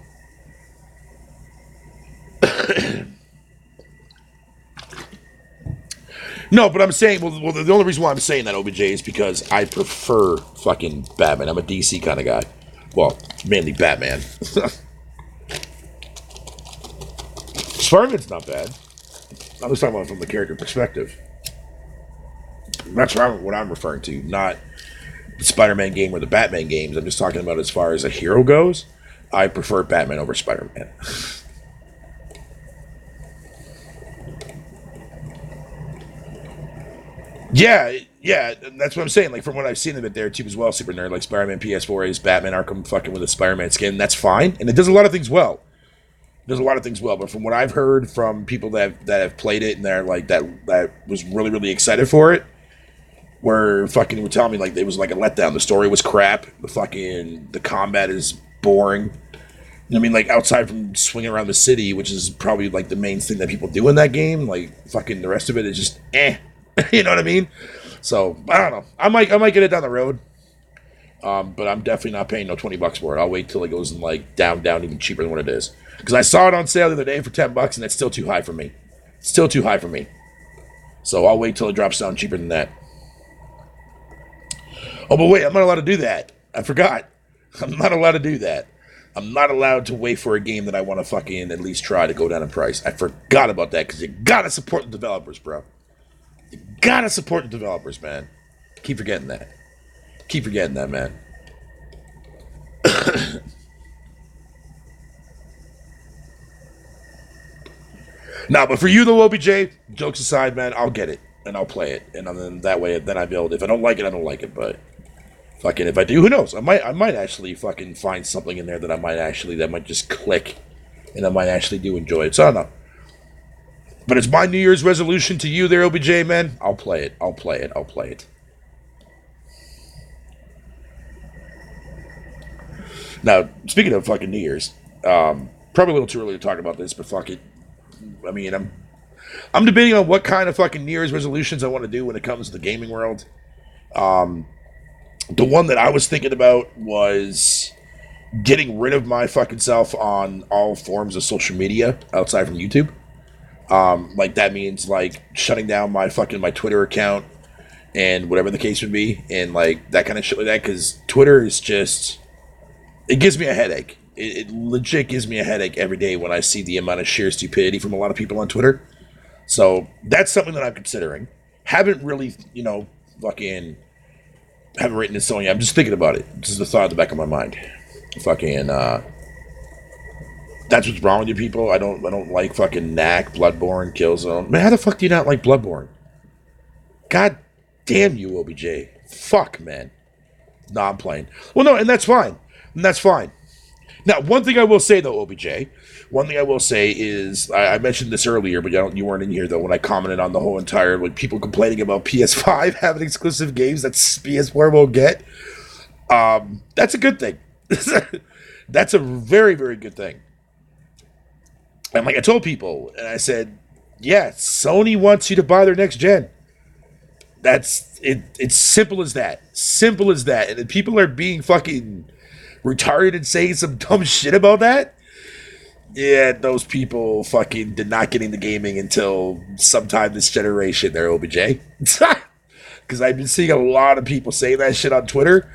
No, but I'm saying, well, the only reason why I'm saying that, OBJ, is because I prefer fucking Batman. I'm a DC kind of guy. Well, mainly Batman. Spider-Man's not bad. I'm just talking about it from the character perspective. That's what I'm referring to, not the Spider-Man game or the Batman games. I'm just talking about as far as a hero goes. I prefer Batman over Spider-Man. Yeah, that's what I'm saying. Like, from what I've seen of it there, too, as well, Super Nerd, like Spider-Man PS4 is Batman Arkham fucking with a Spider-Man skin. That's fine. And it does a lot of things well. It does a lot of things well. But from what I've heard from people that have played it and they're like, that was really, really excited for it, where fucking were telling me, like, it was like a letdown. The story was crap. The combat is boring. You know what I mean? Like, outside from swinging around the city, which is probably, like, the main thing that people do in that game, like, fucking the rest of it is just eh. You know what I mean? So I don't know. I might get it down the road. But I'm definitely not paying no $20 for it. I'll wait till it goes in like down even cheaper than what it is. Because I saw it on sale the other day for $10 and it's still too high for me. Still too high for me. So I'll wait till it drops down cheaper than that. Oh, but wait, I'm not allowed to do that. I forgot. I'm not allowed to do that. I'm not allowed to wait for a game that I want to fucking at least try to go down in price. I forgot about that because you gotta support the developers, bro. You gotta support the developers, man. Keep forgetting that. Keep forgetting that, man. Nah, but for you, though, OBJ, jokes aside, man, I'll get it. And I'll play it. And then that way, then I build. If I don't like it, I don't like it. But fucking, if I do, who knows? I might actually fucking find something in there that that might just click. And I might actually do enjoy it. So I don't know. But it's my New Year's resolution to you there, OBJ, man. I'll play it. I'll play it. I'll play it. Now, speaking of fucking New Year's, probably a little too early to talk about this, but fuck it. I mean, I'm debating on what kind of fucking New Year's resolutions I want to do when it comes to the gaming world. The one that I was thinking about was getting rid of my fucking self on all forms of social media outside from YouTube. Like that means like shutting down my Twitter account and whatever the case would be, and like that kind of shit like that. Because Twitter is just, it gives me a headache. It legit gives me a headache every day when I see the amount of sheer stupidity from a lot of people on Twitter. So that's something that I'm considering. Haven't really, fucking haven't written it so yet. I'm just thinking about it. This is the thought at the back of my mind. Fucking that's what's wrong with you people. I don't like fucking Knack, Bloodborne, Killzone. Man, how the fuck do you not like Bloodborne? God damn you, OBJ. Fuck, man. Nah, I'm playing. Well, no, and that's fine. And that's fine. Now, one thing I will say though, OBJ, one thing I will say is I mentioned this earlier, but you weren't in here though when I commented on the whole entire like people complaining about PS5 having exclusive games that PS4 won't get. That's a good thing. That's a very, very good thing. And like I told people, and I said, yeah, Sony wants you to buy their next gen. That's it. It's simple as that. Simple as that. And if people are being fucking retarded and saying some dumb shit about that, yeah, those people fucking did not get into gaming until sometime this generation there, OBJ. Because I've been seeing a lot of people saying that shit on Twitter,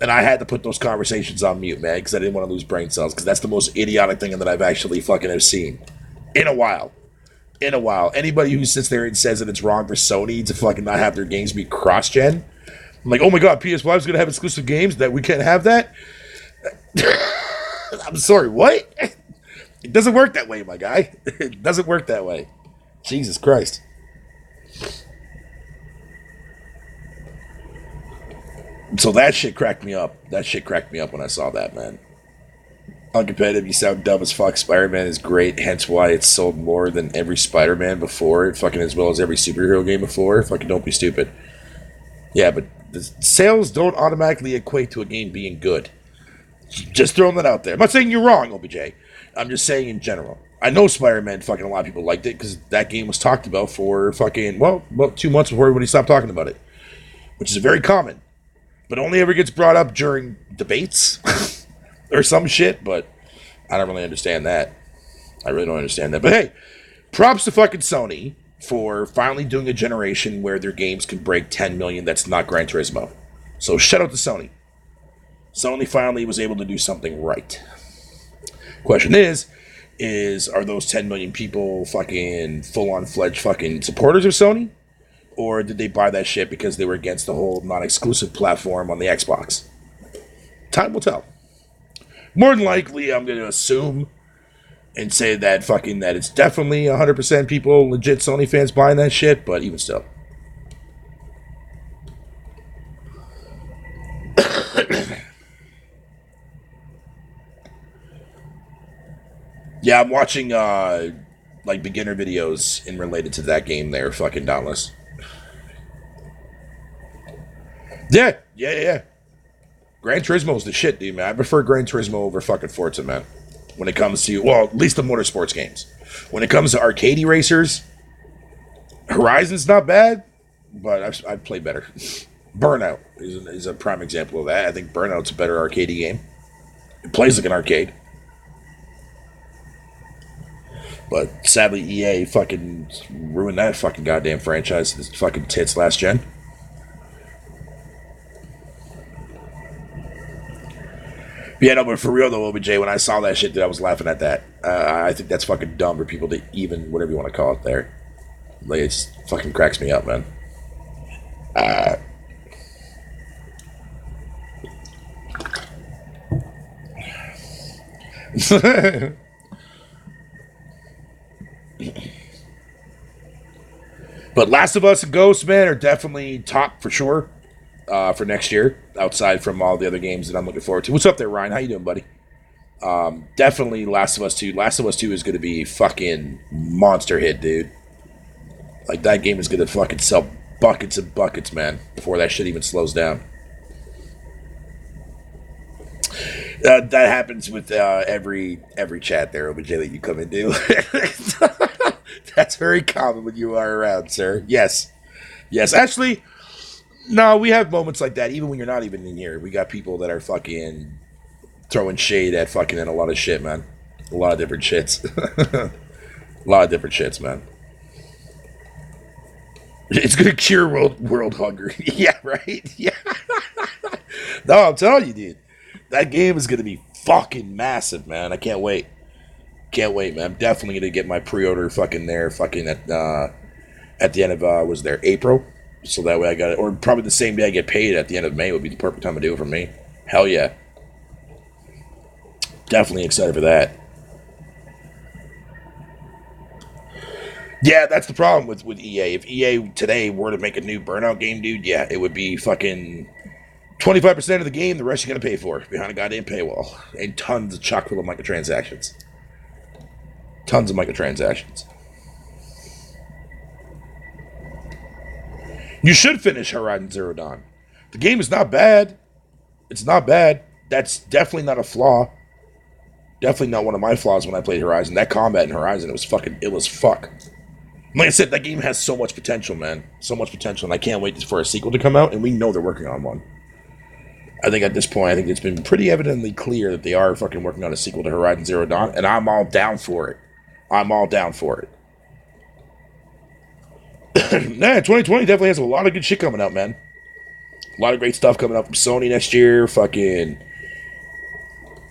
and I had to put those conversations on mute, man, because I didn't want to lose brain cells, because that's the most idiotic thing that I've actually fucking have seen in a while. In a while. Anybody who sits there and says that it's wrong for Sony to fucking not have their games be cross-gen, I'm like, oh my god, PS5 is going to have exclusive games that we can't have that? I'm sorry, what? It doesn't work that way, my guy. It doesn't work that way. Jesus Christ. So that shit cracked me up. That shit cracked me up when I saw that, man. Uncompetitive, you sound dumb as fuck. Spider-Man is great, hence why it's sold more than every Spider-Man before it, fucking as well as every superhero game before. Fucking don't be stupid. Yeah, but the sales don't automatically equate to a game being good. Just throwing that out there. I'm not saying you're wrong, OBJ. I'm just saying in general. I know Spider-Man, fucking a lot of people liked it because that game was talked about for fucking, well, 2 months before everybody stopped talking about it. Which is very common. But only ever gets brought up during debates or some shit, but I don't really understand that. I really don't understand that. But hey, props to fucking Sony for finally doing a generation where their games can break 10 million that's not Gran Turismo. So shout out to Sony. Sony finally was able to do something right. Question is are those 10 million people fucking full-on fledged fucking supporters of Sony? Or did they buy that shit because they were against the whole non-exclusive platform on the Xbox? Time will tell. More than likely, I'm going to assume and say that fucking that it's definitely 100% people, legit Sony fans buying that shit, but even still. Yeah, I'm watching like beginner videos in related to that game there, fucking Dauntless. Yeah. Gran Turismo's the shit, dude, man. I prefer Gran Turismo over fucking Forza, man. When it comes to, well, at least the motorsports games. When it comes to arcadey racers, Horizon's not bad, but I've played better. Burnout is a prime example of that. I think Burnout's a better arcadey game. It plays like an arcade. But sadly, EA fucking ruined that fucking goddamn franchise. This fucking tits last gen. Yeah, no, but for real though, OBJ, when I saw that shit, dude, I was laughing at that. I think that's fucking dumb for people to even, whatever you want to call it there. Like, it just fucking cracks me up, man. But Last of Us and Ghost, man, are definitely top for sure for next year, outside from all the other games that I'm looking forward to. What's up there, Ryan? How you doing, buddy? Definitely Last of Us 2. Last of Us 2 is going to be fucking monster hit, dude. Like, that game is going to fucking sell buckets and buckets, man, before that shit even slows down. That happens with every chat there, OBJ, that you come into. That's very common when you are around, sir. Yes. Actually, no, we have moments like that even when you're not even in here. We got people that are fucking throwing shade at fucking and a lot of shit, man. A lot of different shits. A lot of different shits, man. It's gonna cure world hunger. Yeah, right? Yeah. No, I'm telling you, dude. That game is gonna be fucking massive, man. I can't wait. Can't wait, man. I'm definitely gonna get my pre-order fucking there, fucking at the end of was there April, so that way I got it, or probably the same day I get paid at the end of May would be the perfect time to do it for me. Hell yeah. Definitely excited for that. Yeah, that's the problem with EA. If EA today were to make a new Burnout game, dude, yeah, it would be fucking 25% of the game, the rest you gotta pay for behind a goddamn paywall. And tons of chock full of microtransactions. Tons of microtransactions. You should finish Horizon Zero Dawn. The game is not bad. It's not bad. That's definitely not a flaw. Definitely not one of my flaws when I played Horizon. That combat in Horizon, it was fuck. Like I said, that game has so much potential, man. So much potential, and I can't wait for a sequel to come out, and we know they're working on one. I think at this point, I think it's been pretty evidently clear that they are fucking working on a sequel to Horizon Zero Dawn, and I'm all down for it. I'm all down for it. Nah, 2020 definitely has a lot of good shit coming out, man. A lot of great stuff coming up from Sony next year. Fucking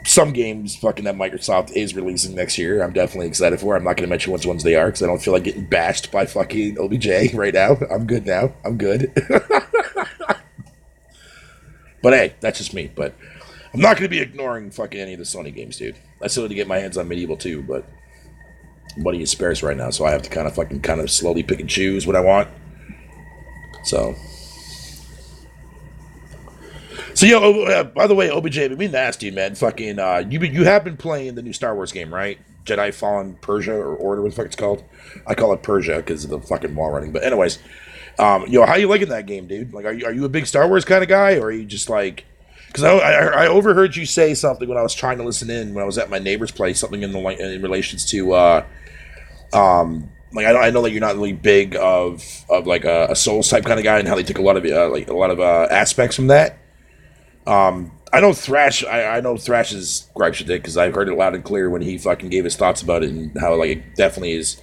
some games fucking that Microsoft is releasing next year. I'm definitely excited for. I'm not going to mention which ones they are because I don't feel like getting bashed by fucking OBJ right now. I'm good now. I'm good. But hey, that's just me. But I'm not going to be ignoring fucking any of the Sony games, dude. I still need to get my hands on Medieval 2, but money is sparse right now, so I have to kind of slowly pick and choose what I want. So yo, by the way, OBJ, I've been nasty, man. Fucking, you have been playing the new Star Wars game, right? Jedi Fallen Persia or Order, what the fuck it's called? I call it Persia because of the fucking wall running. But anyways, yo, how you liking that game, dude? Like, are you a big Star Wars kind of guy, or are you just like? Because I overheard you say something when I was trying to listen in when I was at my neighbor's place, something in relations to like I know that you're not really big of like a Souls type kind of guy, and how they take a lot of aspects from that. I know Thrash. I know Thrash's gripes with it because I heard it loud and clear when he fucking gave his thoughts about it and how like it definitely is.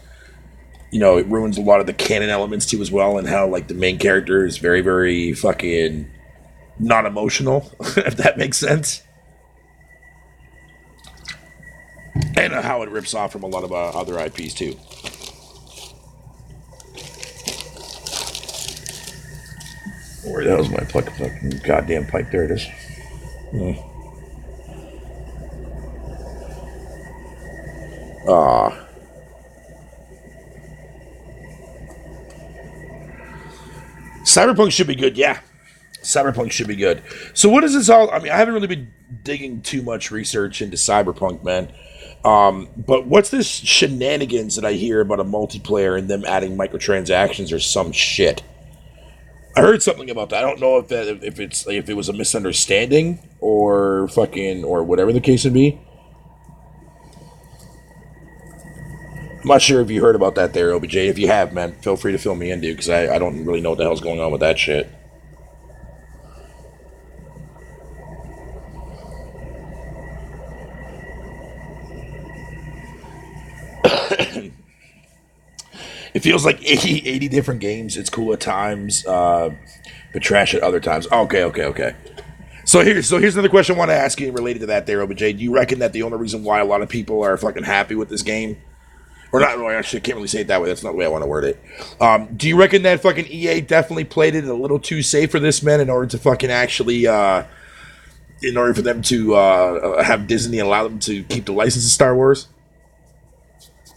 You know, it ruins a lot of the canon elements too as well, and how like the main character is very, very fucking not emotional, if that makes sense, and how it rips off from a lot of other IPs too. Where the hell's my fucking goddamn pipe? There it is. Ah. Cyberpunk should be good, yeah. Cyberpunk should be good. So what is this all? I mean, I haven't really been digging too much research into Cyberpunk, man. But what's this shenanigans that I hear about a multiplayer and them adding microtransactions or some shit? I heard something about that. I don't know if it was a misunderstanding or fucking or whatever the case would be. I'm not sure if you heard about that there, OBJ. If you have, man, feel free to fill me in, dude, because I don't really know what the hell's going on with that shit. It feels like 80 different games. It's cool at times, but trash at other times. Okay. So here's another question I want to ask you related to that there, OBJ. Do you reckon that the only reason why a lot of people are fucking happy with this game, or not, well, actually, I can't really say it that way. That's not the way I want to word it. Do you reckon that fucking EA definitely played it a little too safe for this, man, in order to fucking actually, in order for them to have Disney allow them to keep the license of Star Wars?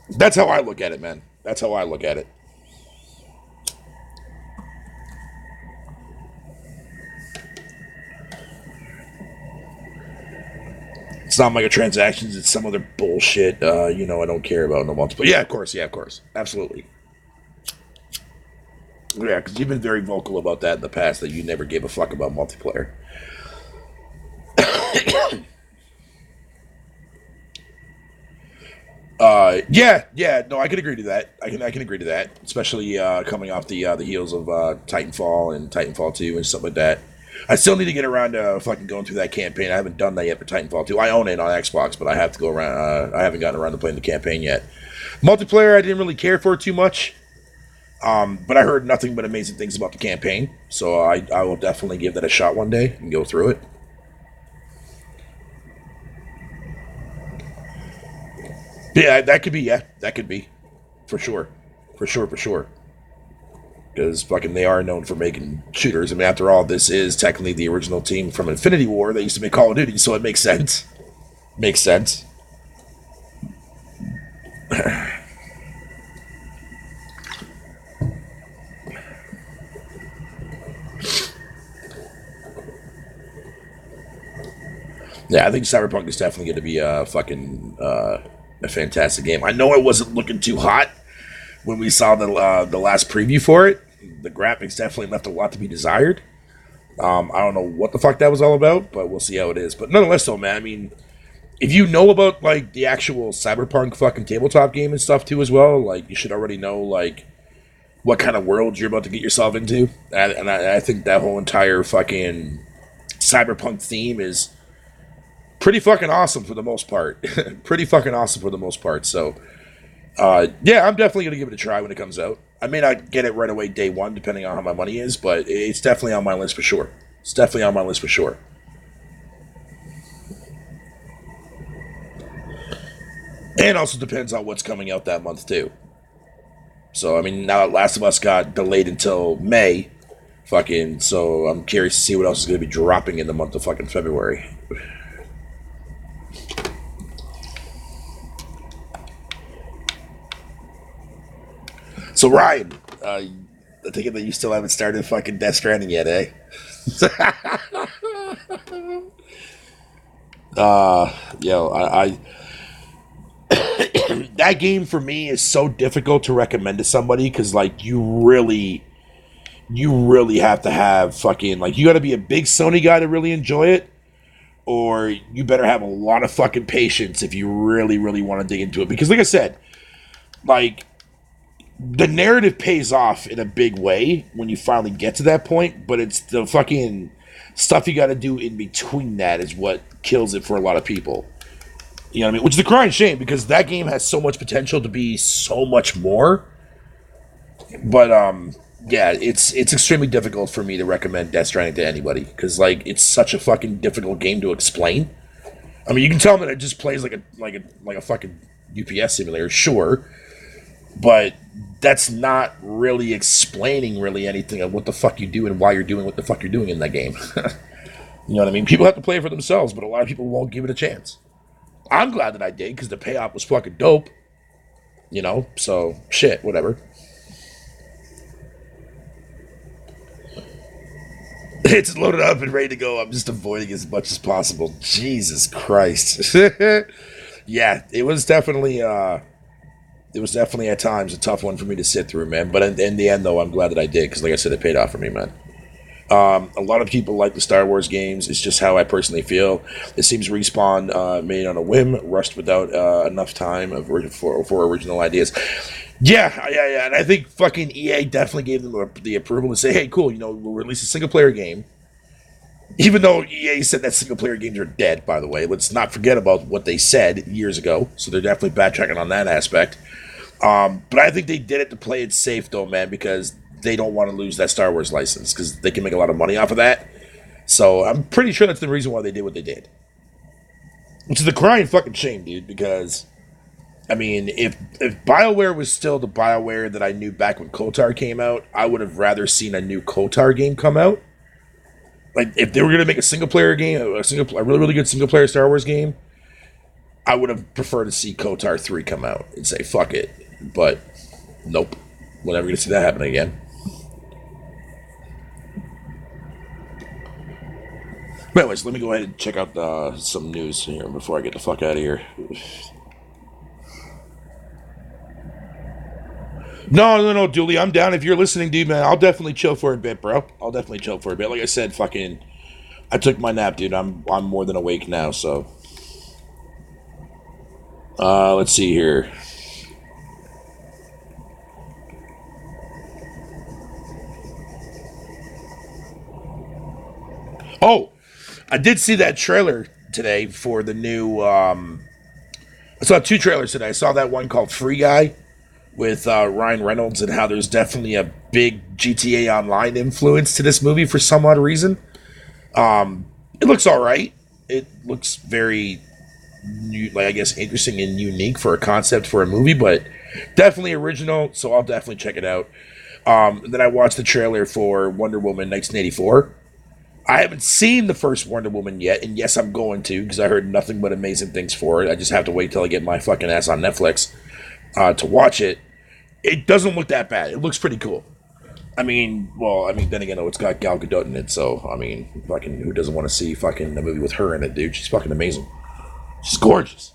That's how I look at it, man. That's how I look at it. It's not microtransactions. It's some other bullshit. I don't care about no multiple. Yeah, of course. Absolutely. Yeah, because you've been very vocal about that in the past, that you never gave a fuck about multiplayer. Yeah, no, I can agree to that. I can agree to that, especially coming off the heels of Titanfall and Titanfall 2 and stuff like that. I still need to get around to fucking going through that campaign. I haven't done that yet for Titanfall 2. I own it on Xbox, but I have to go around. I haven't gotten around to playing the campaign yet. Multiplayer, I didn't really care for too much, but I heard nothing but amazing things about the campaign. So I will definitely give that a shot one day and go through it. Yeah, that could be. Yeah, that could be, for sure, for sure. Because fucking they are known for making shooters. I mean, after all, this is technically the original team from Infinity War. They used to make Call of Duty, so it makes sense. Makes sense. Yeah, I think Cyberpunk is definitely going to be a fantastic game. I know it wasn't looking too hot when we saw the last preview for it. The graphics definitely left a lot to be desired. I don't know what the fuck that was all about, but we'll see how it is. But nonetheless, though, man, I mean, if you know about like the actual Cyberpunk fucking tabletop game and stuff too as well, like you should already know like what kind of world you're about to get yourself into. I think that whole entire fucking Cyberpunk theme is pretty fucking awesome for the most part. Pretty fucking awesome for the most part. So, yeah, I'm definitely gonna give it a try when it comes out. I may not get it right away day one, depending on how my money is, but it's definitely on my list for sure. It's definitely on my list for sure. And also depends on what's coming out that month too. So I mean, now Last of Us got delayed until May, fucking. So I'm curious to see what else is going to be dropping in the month of fucking February. So Ryan, I think that you still haven't started fucking Death Stranding yet, eh? Yo, I that game for me is so difficult to recommend to somebody because like you really have to have fucking like you got to be a big Sony guy to really enjoy it, or you better have a lot of fucking patience if you really want to dig into it. Because like I said, like the narrative pays off in a big way when you finally get to that point, but it's the fucking stuff you got to do in between that is what kills it for a lot of people. You know what I mean? Which is a crying shame because that game has so much potential to be so much more. But yeah, it's extremely difficult for me to recommend Death Stranding to anybody because like it's such a fucking difficult game to explain. I mean, you can tell them that it just plays like a fucking UPS simulator, sure, but that's not really explaining really anything of what the fuck you do and why you're doing what the fuck you're doing in that game. You know what I mean? People have to play it for themselves, but a lot of people won't give it a chance. I'm glad that I did because the payoff was fucking dope. You know, so shit, whatever. It's loaded up and ready to go. I'm just avoiding as much as possible. Jesus Christ. Yeah, it was definitely at times a tough one for me to sit through, man. But in the end, though, I'm glad that I did because, like I said, it paid off for me, man. A lot of people like the Star Wars games. It's just how I personally feel. It seems Respawn made on a whim, rushed without enough time for original ideas. Yeah, and I think fucking EA definitely gave them the approval to say, hey, cool, we'll release a single player game. Even though EA said that single player games are dead, by the way, let's not forget about what they said years ago. So they're definitely backtracking on that aspect. But I think they did it to play it safe, though, man, because they don't want to lose that Star Wars license because they can make a lot of money off of that. So I'm pretty sure that's the reason why they did what they did. Which is a crying fucking shame, dude, because, I mean, if BioWare was still the BioWare that I knew back when KOTOR came out, I would have rather seen a new KOTOR game come out. Like, if they were going to make a single-player game, a really good single-player Star Wars game, I would have preferred to see KOTOR 3 come out and say, fuck it. But, nope. We're never going to see that happen again. But anyways, let me go ahead and check out some news here before I get the fuck out of here. No, Dooley, I'm down. If you're listening, dude, man, I'll definitely chill for a bit, bro. I'll definitely chill for a bit. Like I said, fucking, I took my nap, dude. I'm more than awake now, so. Let's see here. Oh, I did see that trailer today for the new. I saw two trailers today. I saw that one called Free Guy with Ryan Reynolds and how there's definitely a big GTA Online influence to this movie for some odd reason. It looks all right. It looks very, I guess, interesting and unique for a concept for a movie, but definitely original. So I'll definitely check it out. Then I watched the trailer for Wonder Woman 1984. I haven't seen the first Wonder Woman yet, and yes, I'm going to because I heard nothing but amazing things for it. I just have to wait till I get my fucking ass on Netflix to watch it. It doesn't look that bad. It looks pretty cool. I mean, well, I mean, then again, though, it's got Gal Gadot in it, so I mean, fucking, who doesn't want to see fucking a movie with her in it, dude? She's fucking amazing. She's gorgeous.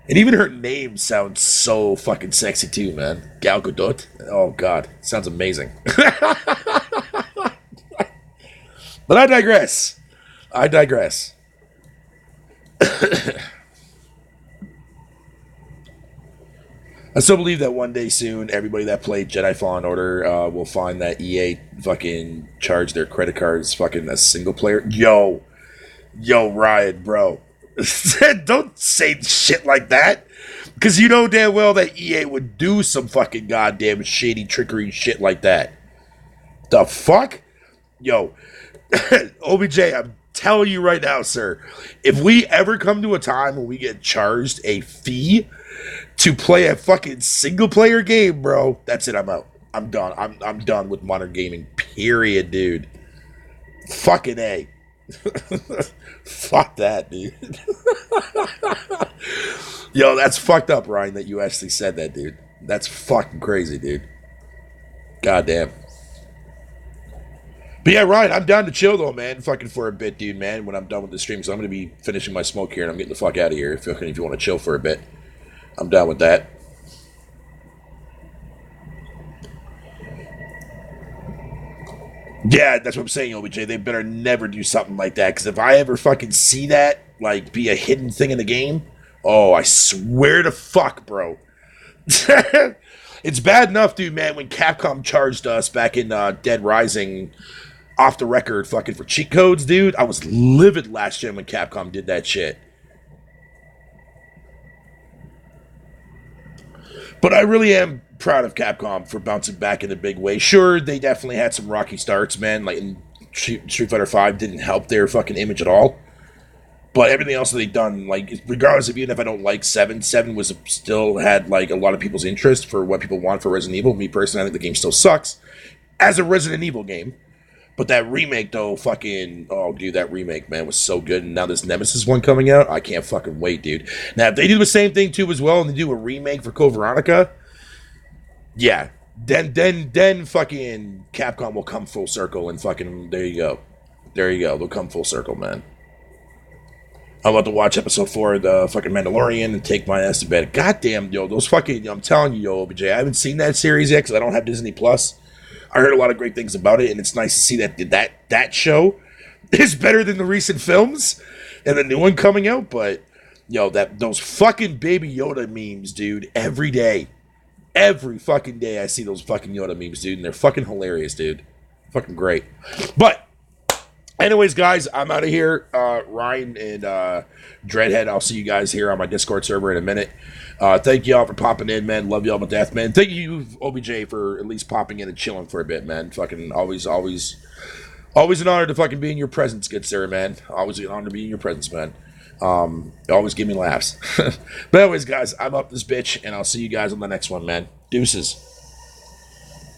And even her name sounds so fucking sexy too, man. Gal Gadot. Oh god, sounds amazing. But I digress. I digress. I still believe that one day soon, everybody that played Jedi Fallen Order will find that EA fucking charged their credit cards fucking as single player. Yo, Ryan, bro. Don't say shit like that. Because you know damn well that EA would do some fucking goddamn shady trickery shit like that. The fuck? Yo, OBJ, I'm telling you right now, sir. If we ever come to a time when we get charged a fee to play a fucking single player game, bro, that's it. I'm out. I'm done. I'm done with modern gaming. Period, dude. Fucking A. Fuck that, dude. Yo, that's fucked up, Ryan, that you actually said that, dude. That's fucking crazy, dude. Goddamn. But yeah, Ryan, I'm down to chill though, man. Fucking for a bit, dude, man. When I'm done with the stream, so I'm gonna be finishing my smoke here and I'm getting the fuck out of here. If you want to chill for a bit, I'm down with that. Yeah, that's what I'm saying, OBJ. They better never do something like that. Because if I ever fucking see that, like, be a hidden thing in the game, oh, I swear to fuck, bro. It's bad enough, dude, man, when Capcom charged us back in Dead Rising off the record fucking for cheat codes, dude. I was livid last gen when Capcom did that shit. But I really am proud of Capcom for bouncing back in a big way. Sure, they definitely had some rocky starts, man. Like in Street Fighter V didn't help their fucking image at all. But everything else that they've done, like regardless of even if I don't like Seven was still had like a lot of people's interest for what people want for Resident Evil. Me personally, I think the game still sucks as a Resident Evil game. But that remake though, fucking oh dude, that remake man was so good. And now this Nemesis one coming out, I can't fucking wait, dude. Now if they do the same thing too as well, and they do a remake for Code Veronica, yeah, then fucking Capcom will come full circle and fucking there you go, they'll come full circle, man. I'm about to watch episode 4 of the fucking Mandalorian and take my ass to bed. Goddamn, yo, those fucking, I'm telling you, yo, OBJ, I haven't seen that series yet because I don't have Disney Plus. I heard a lot of great things about it, and it's nice to see that show is better than the recent films and the new one coming out. But yo, those fucking Baby Yoda memes, dude, every fucking day, I see those fucking Yoda memes, dude, and they're fucking hilarious, dude, fucking great. But anyways, guys, I'm out of here. Ryan and Dreadhead, I'll see you guys here on my Discord server in a minute. Thank y'all for popping in, man. Love y'all to death, man. Thank you, OBJ, for at least popping in and chilling for a bit, man. Fucking always an honor to fucking be in your presence, good sir, man. Always an honor to be in your presence, man. Always give me laughs. But anyways, guys, I'm up this bitch, and I'll see you guys on the next one, man. Deuces.